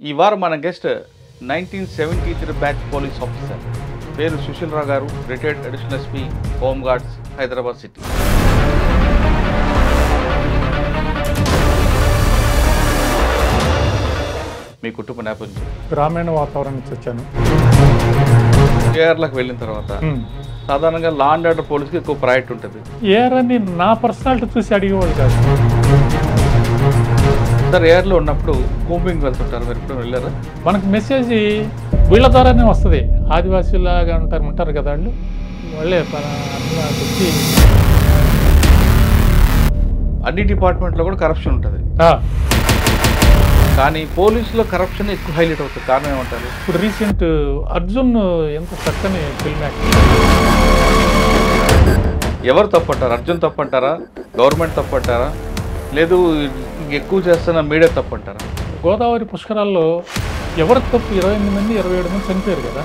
ఈ వారం మన గెస్ట్ 1973 బ్యాచ్ పోలీస్ ఆఫీసర్ పేరు సుశీల్ రావు గారు, retired additional SP home guards, Hyderabad city. మీ కుటుంబ నేపథ్యం? గ్రామీణ వాతావరణం నుంచి వచ్చాను. ఏఆర్లకు వెళ్ళిన తర్వాత సాధారణంగా లా అండ్ ఆర్డర్ పోలీస్కి ఎక్కువ ప్రయారిటీ ఉంటుంది. ఏఆర్ అని నా పర్సనాలిటీ చూసి అడిగేవాళ్ళు కాదు సార్. ఏఆర్లో ఉన్నప్పుడు కూంబింగ్ వెళ్తుంటారు, మీరు ఎప్పుడు వెళ్ళారా? మనకు మెసేజ్ వీళ్ళ ద్వారానే వస్తుంది. ఆదివాసీలాగా ఉంటారు కదా వాళ్ళు, వాళ్ళే వచ్చి అన్ని డిపార్ట్మెంట్లో కూడా కరప్షన్ ఉంటుంది, కానీ పోలీసులో కరప్షన్ ఎక్కువ హైలైట్ అవుతుంది. కారణం ఏమంటారు? ఇప్పుడు రీసెంట్ అర్జున్ ఎంత చక్కని ఫిల్మ్ యాక్టర్. ఎవరు తప్పంటారు? అర్జున్ తప్పంటారా, గవర్నమెంట్ తప్పంటారా, లేదు ఎక్కువ చేస్తున్న మీడియా తప్పంటారా? గోదావరి పుష్కరాల్లో ఎవరికి తప్పు? 28 మంది 27 మంది చనిపోయారు కదా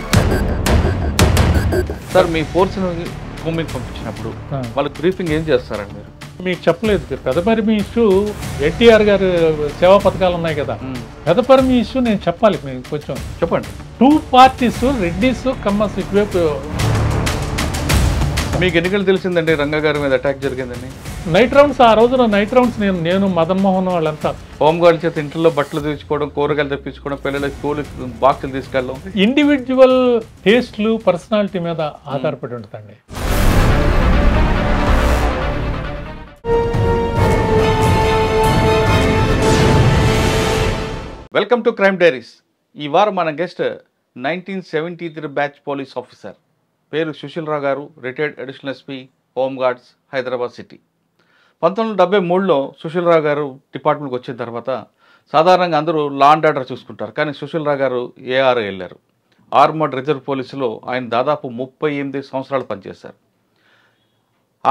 సార్. మీ ఫోర్స్ని భూమికి పంపించినప్పుడు వాళ్ళకి బ్రీఫింగ్ ఏం చేస్తారండి మీరు? మీకు చెప్పలేదు. పెదపరిమి ఇష్యూ ఎన్టీఆర్ గారు సేవా పథకాలు ఉన్నాయి కదా, పెదపరిమి ఇష్యూ నేను చెప్పాలి మీకు, కొంచెం చెప్పండి. 2 పార్టీస్ రెడ్డిస్ కమ్మస్ ఇటువైపు. మీకు ఎన్నికలు తెలిసిందండి రంగా గారి మీద అటాక్ జరిగిందని? నైట్ రౌండ్స్, ఆ రోజున నైట్ రౌండ్స్ నేను మదన్ మోహన్ వాళ్ళంతా హోమ్ గార్డ్ చేత ఇంట్లో బట్టలు తెచ్చుకోవడం, కూరగాయలు తెప్పించుకోవడం, పిల్లలకి స్కూల్ బాక్సులు తీసుకెళ్ళడం, ఇండివిజువల్ టేస్ట్లు పర్సనాలిటీ మీద ఆధారపడి ఉంటుందండి. Welcome to crime diaries. ఈ వారం మన గెస్ట్ 1973 బ్యాచ్ పోలీస్ ఆఫీసర్ పేరు సుశీల్ రావు గారు, retired additional SP home guards, Hyderabad city. 1973లో సుశీల్ రావు గారు డిపార్ట్మెంట్కి వచ్చిన తర్వాత సాధారణంగా అందరూ లా అండ్ ఆర్డర్ చూసుకుంటారు, కానీ సుశీల్ రావు గారు ఏఆర్ వెళ్ళారు. ఆర్మర్డ్ రిజర్వ్ పోలీసులో ఆయన దాదాపు 38 సంవత్సరాలు పనిచేశారు.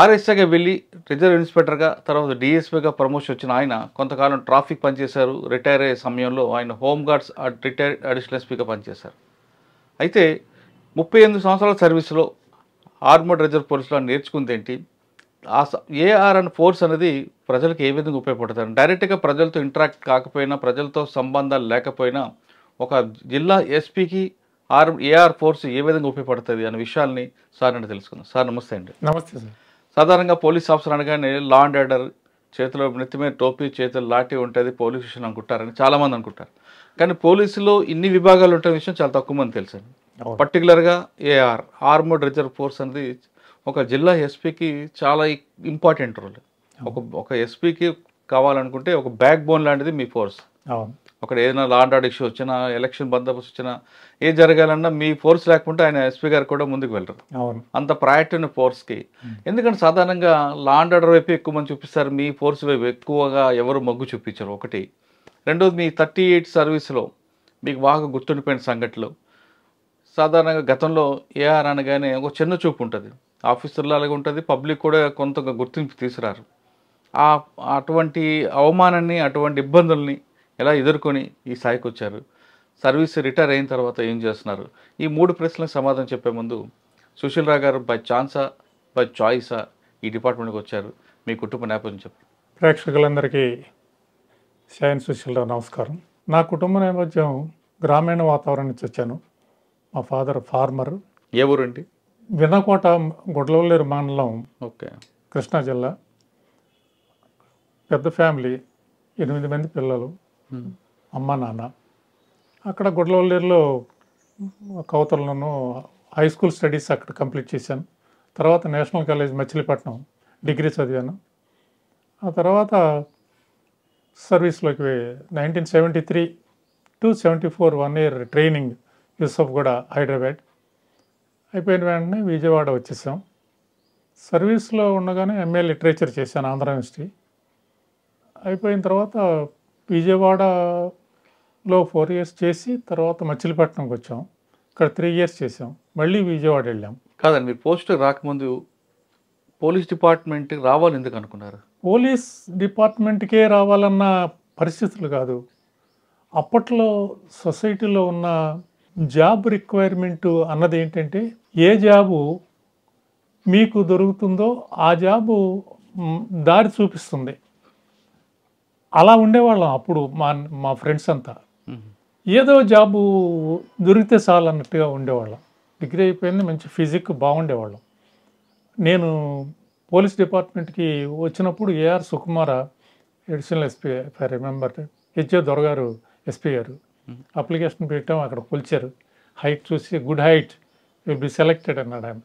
ఆర్ఎస్ఐగా వెళ్ళి రిజర్వ్ ఇన్స్పెక్టర్గా, తర్వాత డిఎస్పీగా ప్రమోషన్ వచ్చిన ఆయన కొంతకాలం ట్రాఫిక్ పనిచేశారు. రిటైర్ అయ్యే సమయంలో ఆయన హోమ్ గార్డ్స్ రిటైర్డ్ అడిషనల్ ఎస్పీగా పనిచేశారు. అయితే 38 సంవత్సరాల సర్వీస్లో ఆర్మర్డ్ రిజర్వ్ పోలీసులో నేర్చుకుంది ఏంటి, ఏఆర్ అండ్ ఫోర్స్ అనేది ప్రజలకు ఏ విధంగా ఉపయోగపడుతుంది, డైరెక్ట్గా ప్రజలతో ఇంటరాక్ట్ కాకపోయినా, ప్రజలతో సంబంధాలు లేకపోయినా ఒక జిల్లా ఎస్పీకి ఏఆర్ ఫోర్స్ ఏ విధంగా ఉపయోగపడుతుంది అనే విషయాల్ని సార్ అంటే తెలుసుకుందాం. సార్ నమస్తే అండి. నమస్తే సార్. సాధారణంగా పోలీస్ ఆఫీసర్ అనగానే లా అండ్ ఆర్డర్, చేతిలో నెత్తి మీద టోపీ, చేతులు లాఠీ ఉంటుంది, పోలీస్ స్టేషన్ అనుకుంటారని చాలామంది అనుకుంటారు. కానీ పోలీసులో ఇన్ని విభాగాలు ఉంటున్న విషయం చాలా తక్కువ మంది తెలుసు. పర్టికులర్గా ఏఆర్, ఆర్మర్డ్ రిజర్వ్ ఫోర్స్ అనేది ఒక జిల్లా ఎస్పీకి చాలా ఇంపార్టెంట్ రోల్. ఒక ఎస్పీకి కావాలనుకుంటే ఒక బ్యాక్ బోన్ లాంటిది మీ ఫోర్స్. అక్కడ ఏదైనా లా అండ్ ఆర్డర్ ఇష్యూ వచ్చినా, ఎలక్షన్ బందోబస్తు వచ్చినా, ఏ జరగాలన్నా మీ ఫోర్స్ లేకుంటే ఆయన ఎస్పీ గారు కూడా ముందుకు వెళ్ళరు. అంత ప్రయారిటీ ఉన్న ఫోర్స్కి. ఎందుకంటే సాధారణంగా లా అండ్ ఆర్డర్ వైపు ఎక్కువ మంది చూపిస్తారు, మీ ఫోర్స్ వైపు ఎక్కువగా ఎవరు మొగ్గు చూపించరు. ఒకటి. రెండోది, మీ 38 సర్వీస్లో మీకు బాగా గుర్తుండిపోయిన సంఘటనలు. సాధారణంగా గతంలో ఏఆర్ అనగానే ఒక చిన్న చూపు ఉంటుంది, ఆఫీసర్లు అలాగే ఉంటుంది, పబ్లిక్ కూడా కొంత గుర్తింపు తీసుకురారు. అటువంటి అవమానాన్ని, అటువంటి ఇబ్బందుల్ని ఎలా ఎదుర్కొని ఈ స్థాయికి వచ్చారు, సర్వీస్ రిటైర్ అయిన తర్వాత ఏం చేస్తున్నారు, ఈ 3 ప్రశ్నలకు సమాధానం చెప్పే ముందు సుశీల్ రావు గారు బై ఛాన్సా, బై చాయిసా ఈ డిపార్ట్మెంట్కి వచ్చారు, మీ కుటుంబ నేపథ్యం చెప్పండి. ప్రేక్షకులందరికీ షైన్ సుశీల్ రావు నమస్కారం. నా కుటుంబ నేపథ్యం గ్రామీణ వాతావరణం నుంచి వచ్చాను. మా ఫాదర్ ఫార్మర్. ఏ ఊరండి? వినకోట, గుడ్లవల్లేరు మండలం, ఓకే, కృష్ణా జిల్లా. పెద్ద ఫ్యామిలీ, 8 మంది పిల్లలు, అమ్మ నాన్న. అక్కడ గుడ్లవల్లేరులో కవతలను హై స్కూల్ స్టడీస్ అక్కడ కంప్లీట్ చేశాను. తర్వాత నేషనల్ కాలేజ్ మచిలీపట్నం డిగ్రీ చదివాను. ఆ తర్వాత సర్వీస్లోకి 1973 to 74 1 year training Yousufguda, Hyderabad. అయిపోయిన వెంటనే విజయవాడ వచ్చేసాం. సర్వీస్లో ఉండగానే ఎంఏ లిటరేచర్ చేశాను ఆంధ్ర యూనివర్సిటీ. అయిపోయిన తర్వాత విజయవాడలో 4 years చేసి తర్వాత మచిలీపట్నంకి వచ్చాం. ఇక్కడ 3 years చేసాం. మళ్ళీ విజయవాడ వెళ్ళాం. కాదండి, మీరు పోస్ట్ రాకముందు పోలీస్ డిపార్ట్మెంట్కి రావాలి ఎందుకు అనుకున్నారు? పోలీస్ డిపార్ట్మెంట్కే రావాలన్న పరిస్థితులు కాదు. అప్పట్లో సొసైటీలో ఉన్న జాబ్ రిక్వైర్మెంట్ అన్నది ఏంటంటే, ఏ జాబు మీకు దొరుకుతుందో ఆ జాబు దారి చూపిస్తుంది. అలా ఉండేవాళ్ళం అప్పుడు మా ఫ్రెండ్స్ అంతా. ఏదో జాబు దొరికితే చాలు అన్నట్టుగా ఉండేవాళ్ళం. డిగ్రీ అయిపోయింది, మంచి ఫిజిక్ బాగుండేవాళ్ళం. నేను పోలీస్ డిపార్ట్మెంట్కి వచ్చినప్పుడు AR Sukumara additional SP, if I remember, HA దొరగారు ఎస్పీ గారు అప్లికేషన్ పెట్టాం, అక్కడ కొలిచారు. హైట్ చూసి good height, will be selected అన్నాడు ఆయన.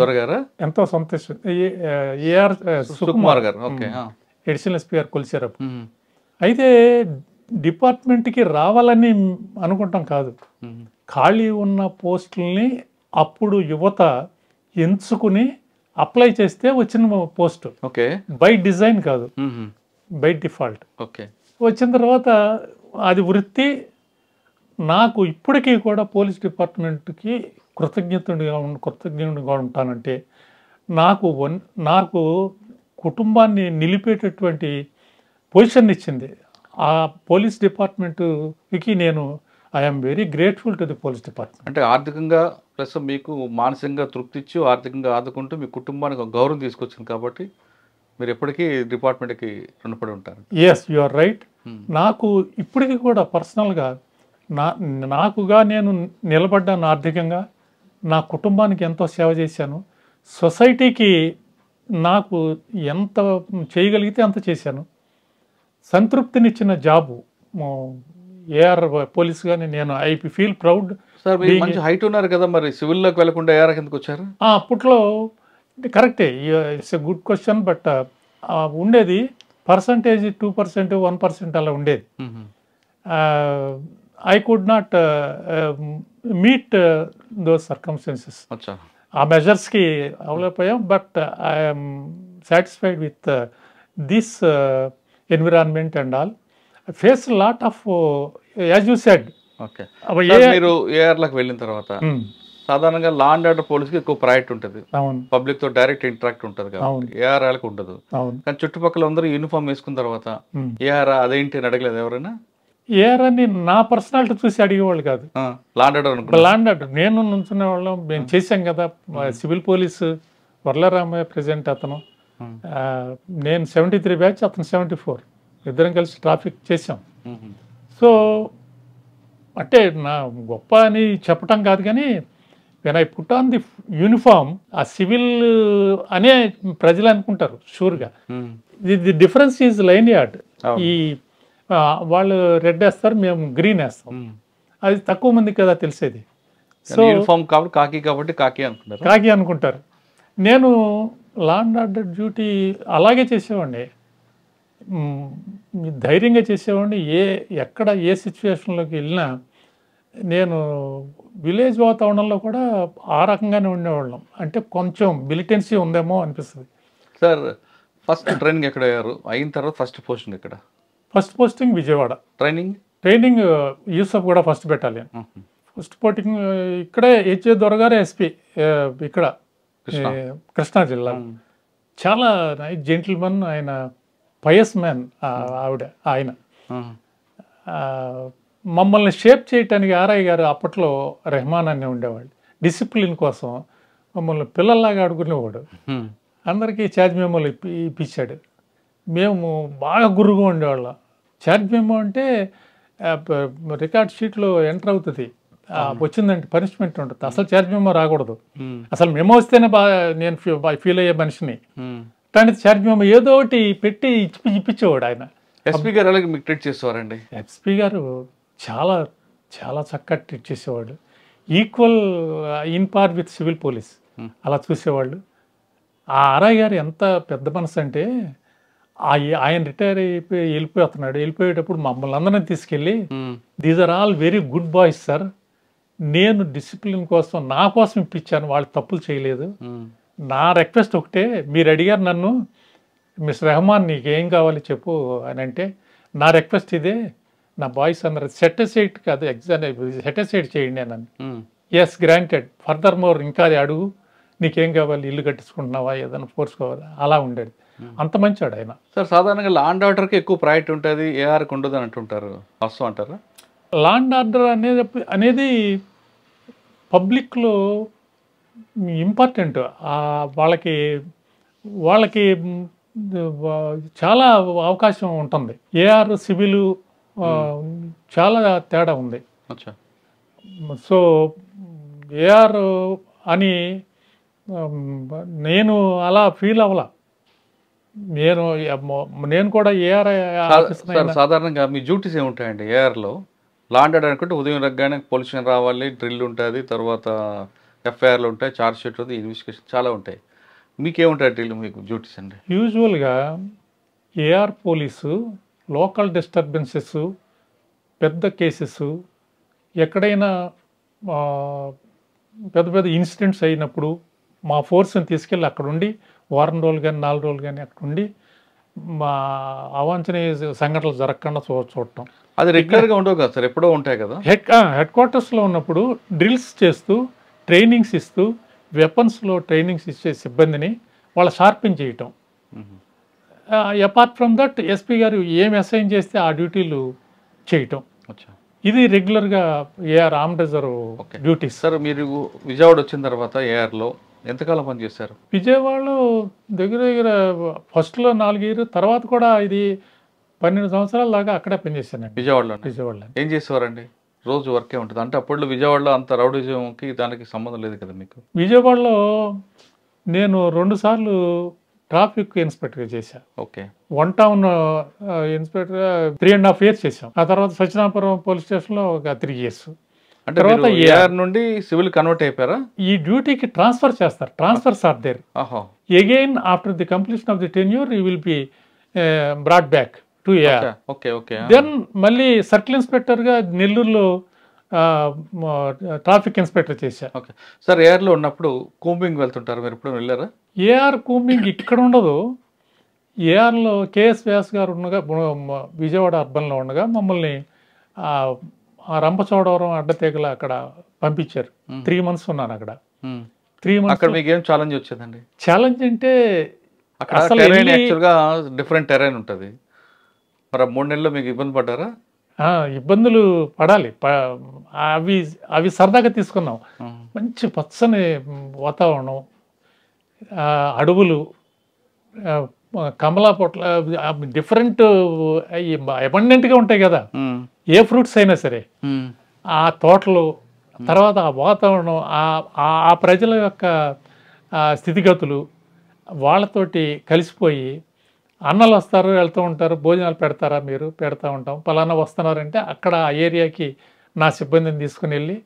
దొరగారా? ఎంతో సంతోషం. ఏఆర్ సుకుమార్ గారు, ఓకే, ఎడిషనల్ ఎస్పీ గారు కొలిచారు అప్పుడు. అయితే డిపార్ట్మెంట్కి రావాలని అనుకుంటాం కాదు, ఖాళీ ఉన్న పోస్టుల్ని అప్పుడు యువత ఎంచుకుని అప్లై చేస్తే వచ్చిన పోస్టు. ఓకే, బై డిజైన్ కాదు, బై డిఫాల్ట్. ఓకే, వచ్చిన తర్వాత అది వృత్తి. నాకు ఇప్పటికీ కూడా పోలీస్ డిపార్ట్మెంట్కి కృతజ్ఞుడిగా ఉంటానంటే నాకు కుటుంబాన్ని నిలిపేటటువంటి పొజిషన్ ఇచ్చింది ఆ పోలీస్ డిపార్ట్మెంట్కి. నేను I'm very grateful to the police department. అంటే ఆర్థికంగా ప్లస్ మీకు మానసికంగా తృప్తి ఇచ్చి ఆర్థికంగా ఆదుకుంటూ మీ కుటుంబానికి ఒక గౌరవం తీసుకొచ్చింది కాబట్టి మీరు ఎప్పటికీ డిపార్ట్మెంట్కి రుణపడి ఉంటారు. Yes, you are right. నాకు ఇప్పటికీ కూడా పర్సనల్గా నాకుగా నేను నిలబడ్డాను ఆర్థికంగా, నా కుటుంబానికి ఎంతో సేవ చేశాను, సొసైటీకి నాకు ఎంత చేయగలిగితే అంత చేశాను. సంతృప్తినిచ్చిన జాబు ఏఆర్ పోలీస్గానే నేను ఐ ఫీల్ ప్రౌడ్. సార్ మీరు మంచి హైట్ ఉన్నారు కదా, మరి సివిల్లోకి వెళ్లకుండా ఏఆర్ కిందకి వచ్చారు? అప్పట్లో కరెక్టే, it's a good question. But ఉండేది పర్సంటేజ్ 2%, 1% అలా ఉండేది. I could not meet those circumstances. ఆ మెజర్స్కి అవలేకపోయాం. But I'm satisfied with this environment and all. Face lot of, as you said. Okay, మీరు ఏఆర్లోకి వెళ్ళిన తర్వాత సాధారణంగా లా అండ్ ఆర్డర్ పోలీస్కి ఎక్కువ ప్రయారిటీ ఉంటుంది, పబ్లిక్ తో డైరెక్ట్ ఇంటరాక్ట్ ఉంటుంది కాబట్టి ఏఆర్ఆర్కి ఉండదు. కానీ చుట్టుపక్కల అందరూ యూనిఫామ్ వేసుకున్న తర్వాత ఏఆర్ అదేంటి అని అడగలేదు ఎవరైనా? ఏఆర్ అని నా పర్సనాలిటీ చూసి అడిగేవాళ్ళు కాదు. లా అండ్ ఆర్డర్ నేను నుంచునే వాళ్ళం, మేము చేసాం కదా. సివిల్ పోలీసు వర్లరామయ్య ప్రెసిడెంట్ అతను, నేను 73 బ్యాచ్, అతను 74, ఇద్దరం కలిసి ట్రాఫిక్ చేసాం. సో అంటే నా గొప్ప అని చెప్పటం కాదు, కానీ when I put on the uniform, ఆ సివిల్ అనే ప్రజలు అనుకుంటారు షూర్గా. The difference is line yard. ఈ వాళ్ళు రెడ్ వేస్తారు, మేము గ్రీన్ వేస్తాం. అది తక్కువ మందికి కదా తెలిసేది. సో యూనిఫామ్ కాబట్టి కాకి అనుకుంటారు. నేను లా అండ్ ఆర్డర్ డ్యూటీ అలాగే చేసేవాడిని, ధైర్యంగా చేసేవాడిని. ఎక్కడ ఏ సిచ్యువేషన్లోకి వెళ్ళినా నేను విలేజ్ వాతావరణంలో కూడా ఆ రకంగానే ఉండేవాళ్ళం. అంటే కొంచెం మిలిటెన్సీ ఉందేమో అనిపిస్తుంది. సార్ ఫస్ట్ ట్రైనింగ్ ఎక్కడ అయ్యారు? అయిన తర్వాత ఫస్ట్ పోస్టింగ్ ఎక్కడ? First posting Vijayawada. ట్రైనింగ్ యూసఫ్ కూడా ఫస్ట్ బెటాలియన్. ఫస్ట్ పోస్టింగ్ ఇక్కడే హెచ్ఏ దొరగారే ఎస్పీ, ఇక్కడ కృష్ణా జిల్లా. చాలా నైస్ జెంటిల్మన్ ఆయన, పయస్ మ్యాన్ ఆయన. మమ్మల్ని షేప్ చేయటానికి ఆర్ఐ గారు అప్పట్లో రెహమాన్ అని ఉండేవాళ్ళు. డిసిప్లిన్ కోసం మమ్మల్ని పిల్లల్లాగా ఆడుకునేవాడు. అందరికీ ఛార్జ్ మెమోలు ఇప్పించాడు. మేము బాగా గురుగా ఉండేవాళ్ళం. ఛార్జ్ మెమో అంటే రికార్డ్ షీట్లో ఎంటర్ అవుతుంది, వచ్చిందంటే పనిష్మెంట్ ఉంటుంది. అసలు ఛార్జ్ మెమో రాకూడదు. అసలు మెమో వస్తేనే బాగా నేను ఫీల్ అయ్యే మనిషిని. కానీ ఛార్జ్ మెమో ఏదో ఒకటి పెట్టి ఇప్పించేవాడు ఆయన. ఎస్పీ గారు అలాగే మీకు ట్రీట్ చేసేవారండి? ఎస్పీ గారు చాలా చాలా చక్కగా ట్రీట్ చేసేవాడు. Equal in par with civil police అలా చూసేవాళ్ళు. ఆ ఆర్ఐ గారు ఎంత పెద్ద మనసు అంటే, ఆయన రిటైర్ అయిపోయి వెళ్ళిపోతున్నాడు. వెళ్ళిపోయేటప్పుడు మమ్మల్ని అందరినీ తీసుకెళ్ళి, these are all very good boys sir, నేను డిసిప్లిన్ కోసం నా కోసం ఇప్పించాను, వాళ్ళు తప్పులు చేయలేదు. నా రిక్వెస్ట్ ఒకటే, మీరు అడిగారు నన్ను మిస్టర్ రెహమాన్ నీకేం కావాలి చెప్పు అని అంటే, నా రిక్వెస్ట్ ఇదే, నా బాయ్స్ అందరూ సెటిసైడ్ కాదు, సెటిసైడ్ చేయండి అని. ఎస్ గ్రాంటెడ్, ఫర్దర్ మోర్ ఇంకా అది అడుగు, నీకేం కావాలి, ఇల్లు కట్టించుకుంటున్నావా, ఏదైనా ఫోర్స్ కావాలా, అలా ఉండేది. అంత మంచివాడు ఆయన. సార్ సాధారణంగా లా అండ్ ఆర్డర్కి ఎక్కువ ప్రయారిటీ ఉంటుంది, ఏఆర్కి ఉండదు అని అంటుంటారు, వాస్తవం అంటారా? లా అండ్ ఆర్డర్ అనేది పబ్లిక్లో ఇంపార్టెంట్. వాళ్ళకి చాలా అవకాశం ఉంటుంది. ఏఆర్ సివిల్ చాలా తేడా ఉంది. అచ్చా. సో ఏఆర్ అని నేను అలా ఫీల్ అవ్వాల. నేను కూడా ఏఆర్ సార్ సాధారణంగా మీ డ్యూటీస్ ఏముంటాయండి ఏఆర్లో? లా అండ్ ఆర్డర్ అనుకుంటే ఉదయం రగ్గానే పోలీస్ స్టేషన్ రావాలి, డ్రిల్ ఉంటుంది, తర్వాత ఎఫ్ఐఆర్లు ఉంటాయి, ఛార్జ్ షీట్ ఉంటుంది, ఇన్వెస్టిగేషన్ చాలా ఉంటాయి. మీకేముంటాయి డ్రిల్ మీకు డ్యూటీస్ అండి? యూజువల్గా ఏఆర్ పోలీసు లోకల్ డిస్టర్బెన్సెస్, పెద్ద కేసెస్, ఎక్కడైనా పెద్ద పెద్ద ఇన్సిడెంట్స్ అయినప్పుడు మా ఫోర్స్ని తీసుకెళ్ళి అక్కడ ఉండి వారం రోజులు కానీ 4 రోజులు కానీ అక్కడ ఉండి మా అవాంఛనీయ సంఘటనలు జరగకుండా చూడటం. అది రెగ్యులర్గా ఉండవు కదా సార్, ఎప్పుడో ఉంటాయి కదా. హెడ్ క్వార్టర్స్లో ఉన్నప్పుడు డ్రిల్స్ చేస్తూ ట్రైనింగ్స్ ఇస్తూ వెపన్స్లో ట్రైనింగ్స్ ఇచ్చే సిబ్బందిని వాళ్ళ షార్పింగ్ చేయటం. అపార్ట్ ఫ్రమ్ దట్ ఎస్పీ గారు ఏం అసైన్ చేస్తే ఆ డ్యూటీలు చేయటం. ఇది రెగ్యులర్గా AR armed reserve duties. Sir మీరు విజయవాడ వచ్చిన తర్వాత ఏఆర్లో ఎంతకాలం పనిచేశారు? విజయవాడలో దగ్గర దగ్గర ఫస్ట్లో 4 years, తర్వాత కూడా ఇది 12 సంవత్సరాల దాకా అక్కడే పనిచేశాను. విజయవాడలో ఏం చేసేవారండి? రోజు వర్కే ఉంటుంది అంటే అప్పుడు విజయవాడలో అంత రౌడిజంకి దానికి సంబంధం లేదు కదా మీకు? విజయవాడలో నేను 2 సార్లు ట్రాఫిక్ ఇన్స్పెక్టర్గా చేశాను. ఓకే. 1 town ఇన్స్పెక్టర్గా 3.5 years చేశాం. ఆ తర్వాత సత్యనాపురం పోలీస్ స్టేషన్లో ఒక 3 years. అంటే తర్వాత ఏఆర్ నుండి సివిల్ కన్వర్ట్ అయిపోయారా? ఈ డ్యూటీకి ట్రాన్స్ఫర్ చేస్తారు. Transfers are there. Again after the completion of the tenure you will be brought back to AR. Then మళ్ళీ సర్కిల్ ఇన్స్పెక్టర్గా నెల్లూరులో ట్రాఫిక్ ఇన్స్పెక్టర్ చేశారు. Okay sir. ఏఆర్లో ఉన్నప్పుడు కూంబింగ్ వెళ్తుంటారు, మీరు ఎప్పుడు వెళ్ళారా? ఏఆర్ కూంబింగ్ ఇక్కడ ఉండదు. ఏఆర్లో కేఎస్ వ్యాస్ గారు ఉండగా విజయవాడ అర్బన్లో ఉండగా మమ్మల్ని ఆ రంపచోడవరం అడ్డతీగల అక్కడ పంపించారు. 3 months ఉన్నాను అక్కడ. 3 months అక్కడ మీకు ఏం ఛాలెంజ్ వచ్చేదండి? ఛాలెంజ్ అంటే అక్కడ యాక్చువల్గా డిఫరెంట్ టెరైన్ ఉంటుంది. మరి 3 నెలలు మీకు ఇబ్బంది పడ్డారా? ఇబ్బందులు పడాలి. అవి సరదాగా తీసుకున్నాం. మంచి పచ్చని వాతావరణం, అడవులు, కమలా పొట్ల, డిఫరెంట్ అబండెంట్గా ఉంటాయి కదా ఏ ఫ్రూట్స్ అయినా సరే. ఆ తోటలు, తర్వాత ఆ వాతావరణం, ఆ ప్రజల యొక్క స్థితిగతులు, వాళ్ళతోటి కలిసిపోయి అన్నలు వస్తారు, వెళ్తూ ఉంటారు, భోజనాలు పెడతారా మీరు? పెడతా ఉంటాం. పలానా వస్తున్నారంటే అక్కడ ఆ ఏరియాకి నా సిబ్బందిని తీసుకుని వెళ్ళి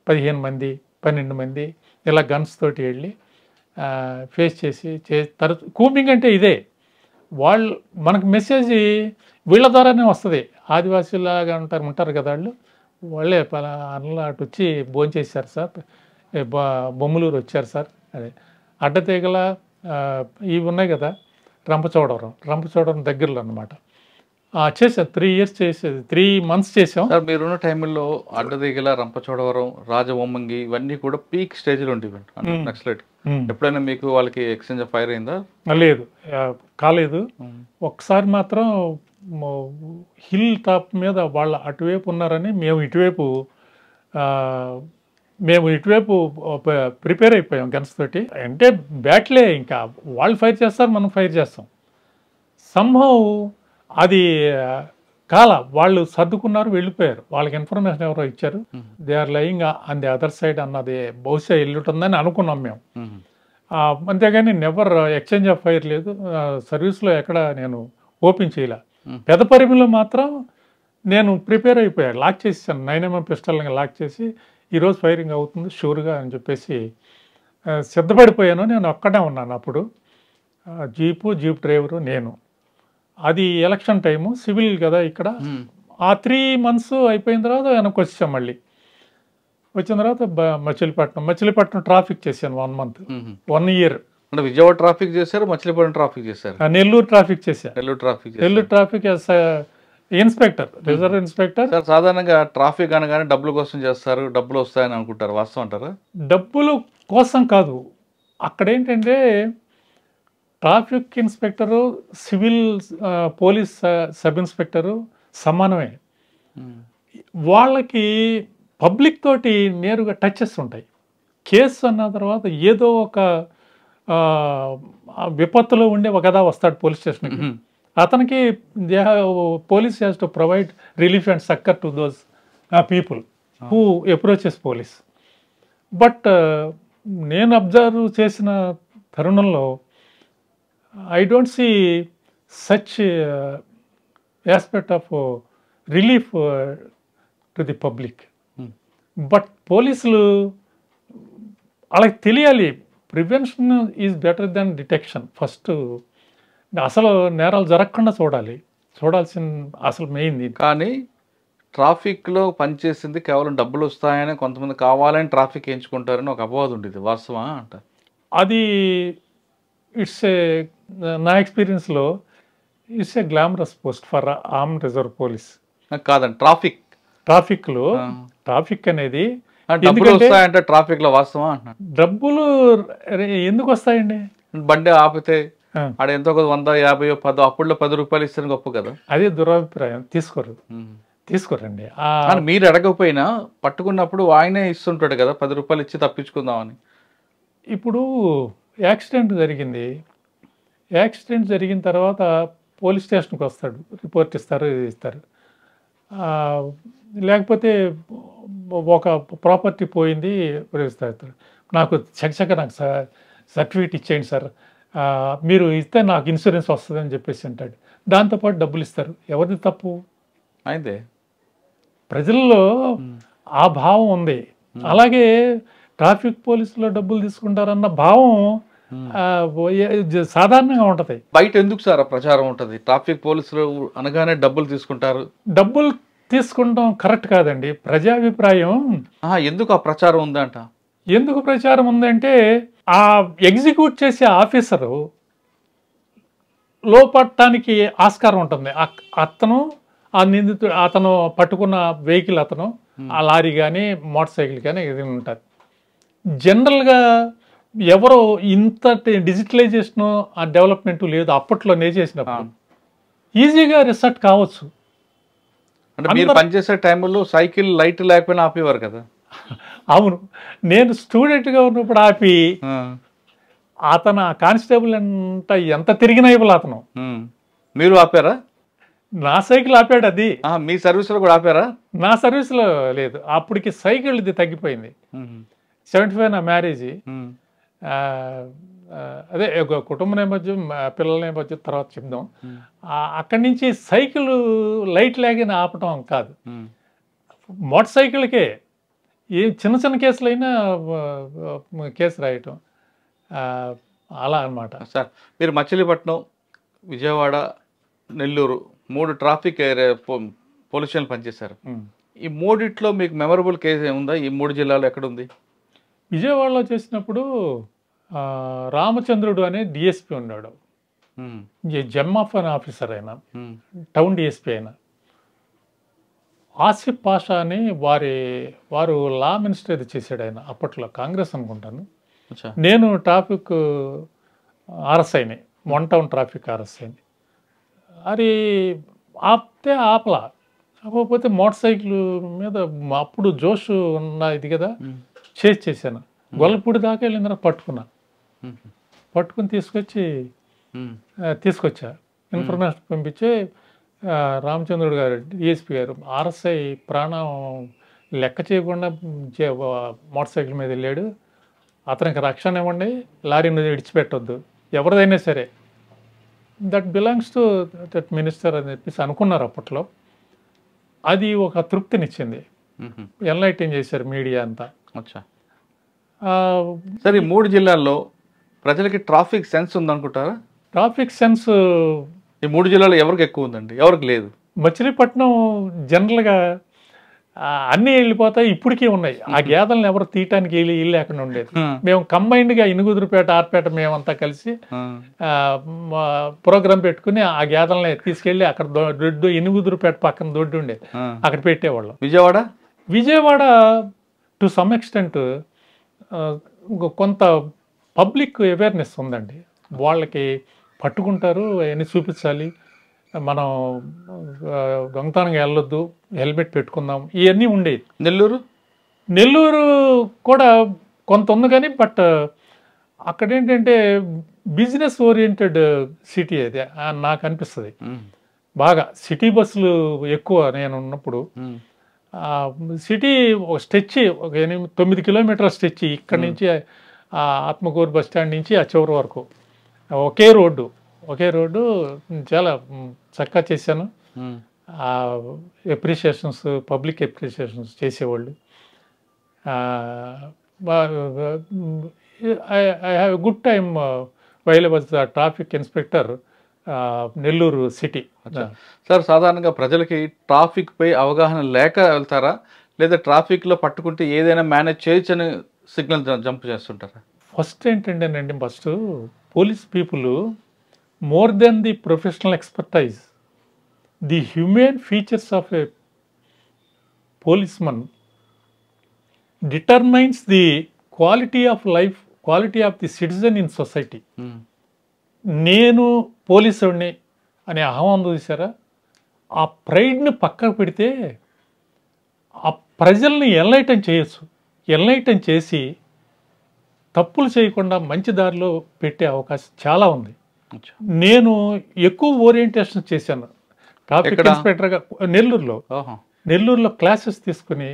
15 మంది 12 మంది ఇలా గన్స్ తోటి వెళ్ళి ఫేస్ చేసి కూంబింగ్ అంటే ఇదే. వాళ్ళు మనకు మెసేజ్ వీళ్ళ ద్వారానే వస్తుంది. ఆదివాసీలాగా ఉంటారు కదా వాళ్ళే అన్నలు అటు వచ్చి భోంచేశారు సార్, బొమ్మలూరు వచ్చారు సార్, అదే అడ్డతీగల ఇవి ఉన్నాయి కదా, రంపచోడవరం దగ్గరలో అన్నమాట. చేసాం 3 years చేసేది, 3 months చేసాం సార్. మీరున్న టైంలో అడ్డదిగల, రంపచోడవరం, రాజవొమ్మంగి ఇవన్నీ కూడా పీక్ స్టేజ్లో ఉండేవి నక్సలైట్. ఎప్పుడైనా మీకు వాళ్ళకి ఎక్స్చేంజ్ ఆఫ్ ఫైర్ అయిందా? లేదు, కాలేదు. ఒకసారి మాత్రం హిల్ టాప్ మీద వాళ్ళ అటువైపు ఉన్నారని మేము ఇటువైపు ప్రిపేర్ అయిపోయాం గన్స్ తోటి. అంటే బ్యాట్లే, ఇంకా వాళ్ళు ఫైర్ చేస్తారు, మనం ఫైర్ చేస్తాం. సంభవ్ అది వాళ్ళు సర్దుకున్నారు, వెళ్ళిపోయారు. వాళ్ళకి ఇన్ఫర్మేషన్ ఎవరో ఇచ్చారు, they are lying on the other side అన్నది బహుశా వెళ్ళుంటుందని అనుకున్నాం మేము. అంతేగాని నెవర్ ఎక్స్చేంజ్ ఆఫ్ ఫైర్ లేదు. సర్వీస్లో ఎక్కడ నేను ఓపెన్ చేయలే. పెదపరిమిలో మాత్రం నేను ప్రిపేర్ అయిపోయాను, లాక్ చేసాను. 9mm పిస్టల్ని లాక్ చేసి ఈరోజు ఫైరింగ్ అవుతుంది షూర్గా అని చెప్పేసి సిద్ధపడిపోయాను. నేను ఒక్కడే ఉన్నాను అప్పుడు, జీప్ డ్రైవరు నేను. అది ఎలక్షన్ టైము, సివిల్ కదా ఇక్కడ. ఆ 3 months అయిపోయిన తర్వాత వెనక్కి వచ్చాం. మళ్ళీ వచ్చిన తర్వాత మచిలీపట్నం ట్రాఫిక్ చేశాను 1 month, 1 year. అంటే విజయవాడ ట్రాఫిక్ చేశారు, మచిలీపట్నం ట్రాఫిక్ చేశారు, నెల్లూరు ట్రాఫిక్ చేశాను. Nellore traffic inspector, reserve inspector. Sir సాధారణంగా ట్రాఫిక్ అనగానే డబ్బుల కోసం చేస్తారు, డబ్బులు వస్తాయని అనుకుంటారు, వాస్తవం అంటారా? డబ్బులు కోసం కాదు. అక్కడ ఏంటంటే traffic inspector, civil police sub inspector సమానమే. వాళ్ళకి పబ్లిక్ తోటి నేరుగా టచెస్ ఉంటాయి. కేసు అన్న తర్వాత ఏదో ఒక విపత్తులో ఉండే ఒక కథ వస్తాడు పోలీస్ స్టేషన్కి. అతనికి police has to provide relief and succour to those people. Who approaches police. But నేను అబ్జర్వ్ చేసిన తరుణంలో I don't see such aspect of relief to the public. But పోలీసులు వాళ్ళకి తెలియాలి, prevention is better than detection. First అసలు నేరాలు జరగకుండా చూడాల్సిన అసలు మెయిన్. కానీ ట్రాఫిక్లో పనిచేసింది కేవలం డబ్బులు వస్తాయని, కొంతమంది కావాలని ట్రాఫిక్ ఎంచుకుంటారని ఒక అపవాదం ఉండేది, వాస్తవా అంటారు? అది ఇట్స్ ఏ, నా ఎక్స్పీరియన్స్లో it's a glamorous post for arm reserve police. కాదండి, ట్రాఫిక్ అనేది డబ్బులు వస్తాయంటే ట్రాఫిక్ లో వాస్తవా అంటున్నాను. డబ్బులు ఎందుకు వస్తాయండి? బండి ఆపితే ఆడ ఎంతో 100, 50, 10 అప్పుడులో 10 రూపాయలు ఇస్తే గొప్ప కదా. అదే దురభిప్రాయం. తీసుకోరండి. మీరు అడగకపోయినా పట్టుకున్నప్పుడు ఆయనే ఇస్తుంటాడు కదా, 10 రూపాయలు ఇచ్చి తప్పించుకుందామని. ఇప్పుడు యాక్సిడెంట్ జరిగిన తర్వాత పోలీస్ స్టేషన్కి వస్తాడు, రిపోర్ట్ ఇస్తారు. లేకపోతే ఒక ప్రాపర్టీ పోయింది, నాకు నాకు సర్టిఫికేట్ ఇచ్చేయండి సార్, మీరు ఇస్తే నాకు ఇన్సూరెన్స్ వస్తుంది అని చెప్పేసి అంటాడు. దాంతోపాటు డబ్బులు ఇస్తారు. ఎవరిది తప్పు? అయితే ప్రజల్లో ఆ భావం ఉంది. అలాగే ట్రాఫిక్ పోలీసులో డబ్బులు తీసుకుంటారన్న భావం సాధారణంగా ఉంటుంది. బయట ఎందుకు సార్ ప్రచారం ఉంటుంది, ట్రాఫిక్ పోలీసులు అనగానే డబ్బులు తీసుకుంటారు? డబ్బులు తీసుకుంటాం కరెక్ట్ కాదండి. ప్రజాభిప్రాయం ఎందుకు ఆ ప్రచారం ఉందంట? ఎందుకు ప్రచారం ఉందంటే ఆ ఎగ్జిక్యూట్ చేసే ఆఫీసరు లోపడటానికి ఆస్కారం ఉంటుంది. అతను పట్టుకున్న వెహికల్, ఆ లారీ కానీ మోటార్ సైకిల్ కానీ ఇది ఉంటుంది. జనరల్గా ఎవరో ఇంత డిజిటలైజేషన్ ఆ డెవలప్మెంట్ లేదు అప్పట్లో చేసినప్పుడు. ఈజీగా రిసర్ట్ కావచ్చు. అంటే మీరు పనిచేసే టైంలో సైకిల్ లైట్ లేకపోయినా ఆపేవారు కదా? అవును, నేను స్టూడెంట్గా ఉన్నప్పుడు ఆపి అతను కానిస్టేబుల్ ఎంత తిరిగిన అతను. మీరు ఆపారా? నా సైకిల్ ఆపాడు. అది మీ సర్వీస్లో కూడా ఆపారా? నా సర్వీస్లో లేదు. అప్పటికి సైకిల్ ఇది తగ్గిపోయింది. 75 నా మ్యారేజ్. అదే కుటుంబ నేపథ్యం, పిల్లల నేపథ్యం తర్వాత చెప్దాం. అక్కడి నుంచి సైకిల్ లైట్ లేకనే ఆపటం కాదు, మోటార్ సైకిల్కే ఏ చిన్న కేసులైనా కేసు రాయటం అలా అన్నమాట. సార్, మీరు Machilipatnam, Vijayawada, Nellore 3 traffic area police స్టేషన్లు పనిచేశారు. ఈ మూడిట్లో మీకు మెమరబుల్ కేసు ఏముందా? ఈ 3 జిల్లాలో ఎక్కడుంది? విజయవాడలో చేసినప్పుడు రామచంద్రుడు అనే డిఎస్పీ ఉన్నాడు. జెమ్మాఫ్ అనే ఆఫీసర్ అయినా, టౌన్ డిఎస్పీ అయినా. ఆసిఫ్ పాషా అని వారు లా మినిస్టర్ ఇది చేశాడు. ఆయన అప్పట్లో కాంగ్రెస్ అనుకుంటాను. నేను ట్రాఫిక్ ఆర్ఎస్ఐని, 1 టౌన్ ట్రాఫిక్ ఆర్ఎస్ఐని. అది ఆపితే ఆపలా. కాకపోతే మోటార్ సైకిల్ మీద అప్పుడు జోష్ ఉన్న ఇది కదా, చేశాను. గొల్లపూడి దాకా వెళ్ళిన తర్వాత పట్టుకుని తీసుకొచ్చా. ఇన్ఫర్మేషన్ పంపించి రామచంద్రుడు గారు, డిఎస్పీ గారు, ఆర్ఎస్ఐ ప్రాణం లెక్క చేయకుండా మోటార్ సైకిల్ మీద వెళ్ళాడు, అతనికి రక్షణ ఇవ్వండి, లారీని విడిచిపెట్టొద్దు, ఎవరిదైనా సరే, that belongs to that minister అని చెప్పేసి అనుకున్నారు అప్పట్లో. అది ఒక తృప్తినిచ్చింది. ఎన్లైటింగ్ చేశారు మీడియా అంతా. సరే, ఈ 3 జిల్లాల్లో ప్రజలకి ట్రాఫిక్ సెన్స్ ఉందనుకుంటారా? ట్రాఫిక్ సెన్స్ ఈ 3 జిల్లాలో ఎవరికి ఎక్కువ ఉందండి, ఎవరికి లేదు? మచిలీపట్నం జనరల్గా అన్నీ వెళ్ళిపోతాయి, ఇప్పటికీ ఉన్నాయి. ఆ గేదెలను ఎవరు తీయటానికి ఇల్లు లేకుండా ఉండేది. మేము కంబైన్డ్గా ఇనుగుదురుపేట, ఆర్పేట మేమంతా కలిసి ప్రోగ్రాం పెట్టుకుని ఆ గేదెలని తీసుకెళ్ళి అక్కడ దొడ్డు, ఇనుగుదురుపేట పక్కన దొడ్డు ఉండేది, అక్కడ పెట్టేవాళ్ళం. విజయవాడ టు సమ్ ఎక్స్టెంట్ కొంత పబ్లిక్ అవేర్నెస్ ఉందండి. వాళ్ళకి పట్టుకుంటారు, అవన్నీ చూపించాలి, మనం దొంగతనంగా వెళ్ళొద్దు, హెల్మెట్ పెట్టుకుందాం, ఇవన్నీ ఉండేది. నెల్లూరు కూడా కొంత ఉంది కానీ, బట్ అక్కడ ఏంటంటే బిజినెస్ ఓరియంటెడ్ సిటీ అది నాకు అనిపిస్తుంది బాగా. సిటీ బస్సులు ఎక్కువ నేను ఉన్నప్పుడు. సిటీ ఒక స్ట్రెచ్ ఒక 9 కిలోమీటర్ల స్ట్రెచ్ ఇక్కడి నుంచి ఆత్మకూరు బస్ స్టాండ్ నుంచి ఆ చివరి వరకు ఒకే రోడ్డు చాలా చక్కగా చేశాను. ఎప్రిషియేషన్స్ పబ్లిక్ ఎప్రిషియేషన్స్ చేసేవాళ్ళు. I have a good time while was the traffic inspector Nellore city. Sir, సాధారణంగా ప్రజలకి ట్రాఫిక్ పై అవగాహన లేక వెళ్తారా, లేదా ట్రాఫిక్లో పట్టుకుంటే ఏదైనా మేనేజ్ చేయొచ్చని సిగ్నల్ జంప్ చేస్తుంటారా? ఫస్ట్ ఏంటంటేనండి, first police people more than the professional expertise, the human features of a policeman determines the quality of life, quality of the citizen in society. నేను పోలీసుడిని అనే అహం చూసారా, ఆ ప్రైడ్ని పక్కకు పెడితే ఆ ప్రజల్ని ఎన్లైటన్ చేయొచ్చు. ఎన్లైటన్ చేసి తప్పులు చేయకుండా మంచి దారిలో పెట్టే అవకాశం చాలా ఉంది. నేను ఎక్కువ ఓరియంటేషన్ చేశాను ట్రాఫిక్ ఇన్స్పెక్టర్గా నెల్లూరులో క్లాసెస్ తీసుకుని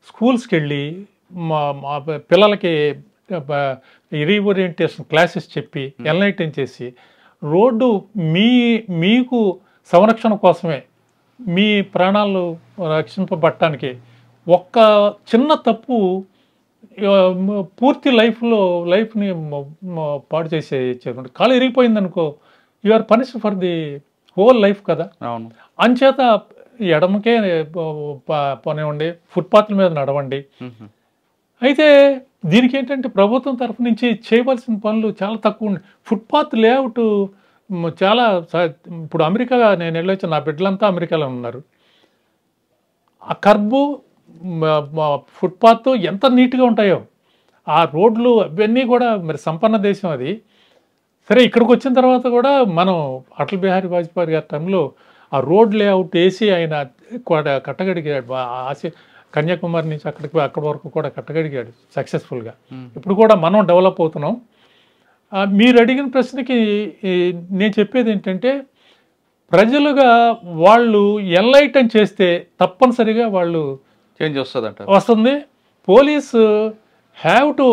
స్కూల్స్కి వెళ్ళి మా పిల్లలకి రీఓరియంటేషన్ క్లాసెస్ చెప్పి ఎన్లైటన్ చేసి రోడ్డు మీకు సంరక్షణ కోసమే, మీ ప్రాణాలు రక్షింపబడటానికి ఒక్క చిన్న తప్పు పూర్తి లైఫ్ని పాడు చేసే కాలు ఇరిగిపోయింది అనుకో, you are punished for the whole life కదా. అంచేత ఎడమకే పోనివ్వండి, ఫుట్పాత్ల మీద నడవండి. అయితే దీనికి ఏంటంటే ప్రభుత్వం తరఫు నుంచి చేయవలసిన పనులు చాలా తక్కువ ఉన్నాయి. ఫుట్పాత్ లేఅవుట్ చాలా, ఇప్పుడు అమెరికా నేను వెళ్ళొచ్చి నా బిడ్డలంతా అమెరికాలో ఉన్నారు. ఆ కర్బు ఫుట్పాత్ ఎంత నీట్గా ఉంటాయో, ఆ రోడ్లు అవన్నీ కూడా మరి సంపన్న దేశం అది. సరే, ఇక్కడికి వచ్చిన తర్వాత కూడా మనం అటల్ బిహారీ వాజ్పేయి గారి టైంలో ఆ రోడ్ లేఅవుట్ వేసి ఆయన కట్టగడిగాడు. కన్యాకుమారి నుంచి అక్కడి వరకు కూడా కట్టగడిగాడు సక్సెస్ఫుల్గా. ఇప్పుడు కూడా మనం డెవలప్ అవుతున్నాం. మీరు అడిగిన ప్రశ్నకి నేను చెప్పేది ఏంటంటే, ప్రజలుగా వాళ్ళు ఎన్లైటన్ చేస్తే తప్పనిసరిగా వాళ్ళు చేంజ్ వస్తుంది. Police have to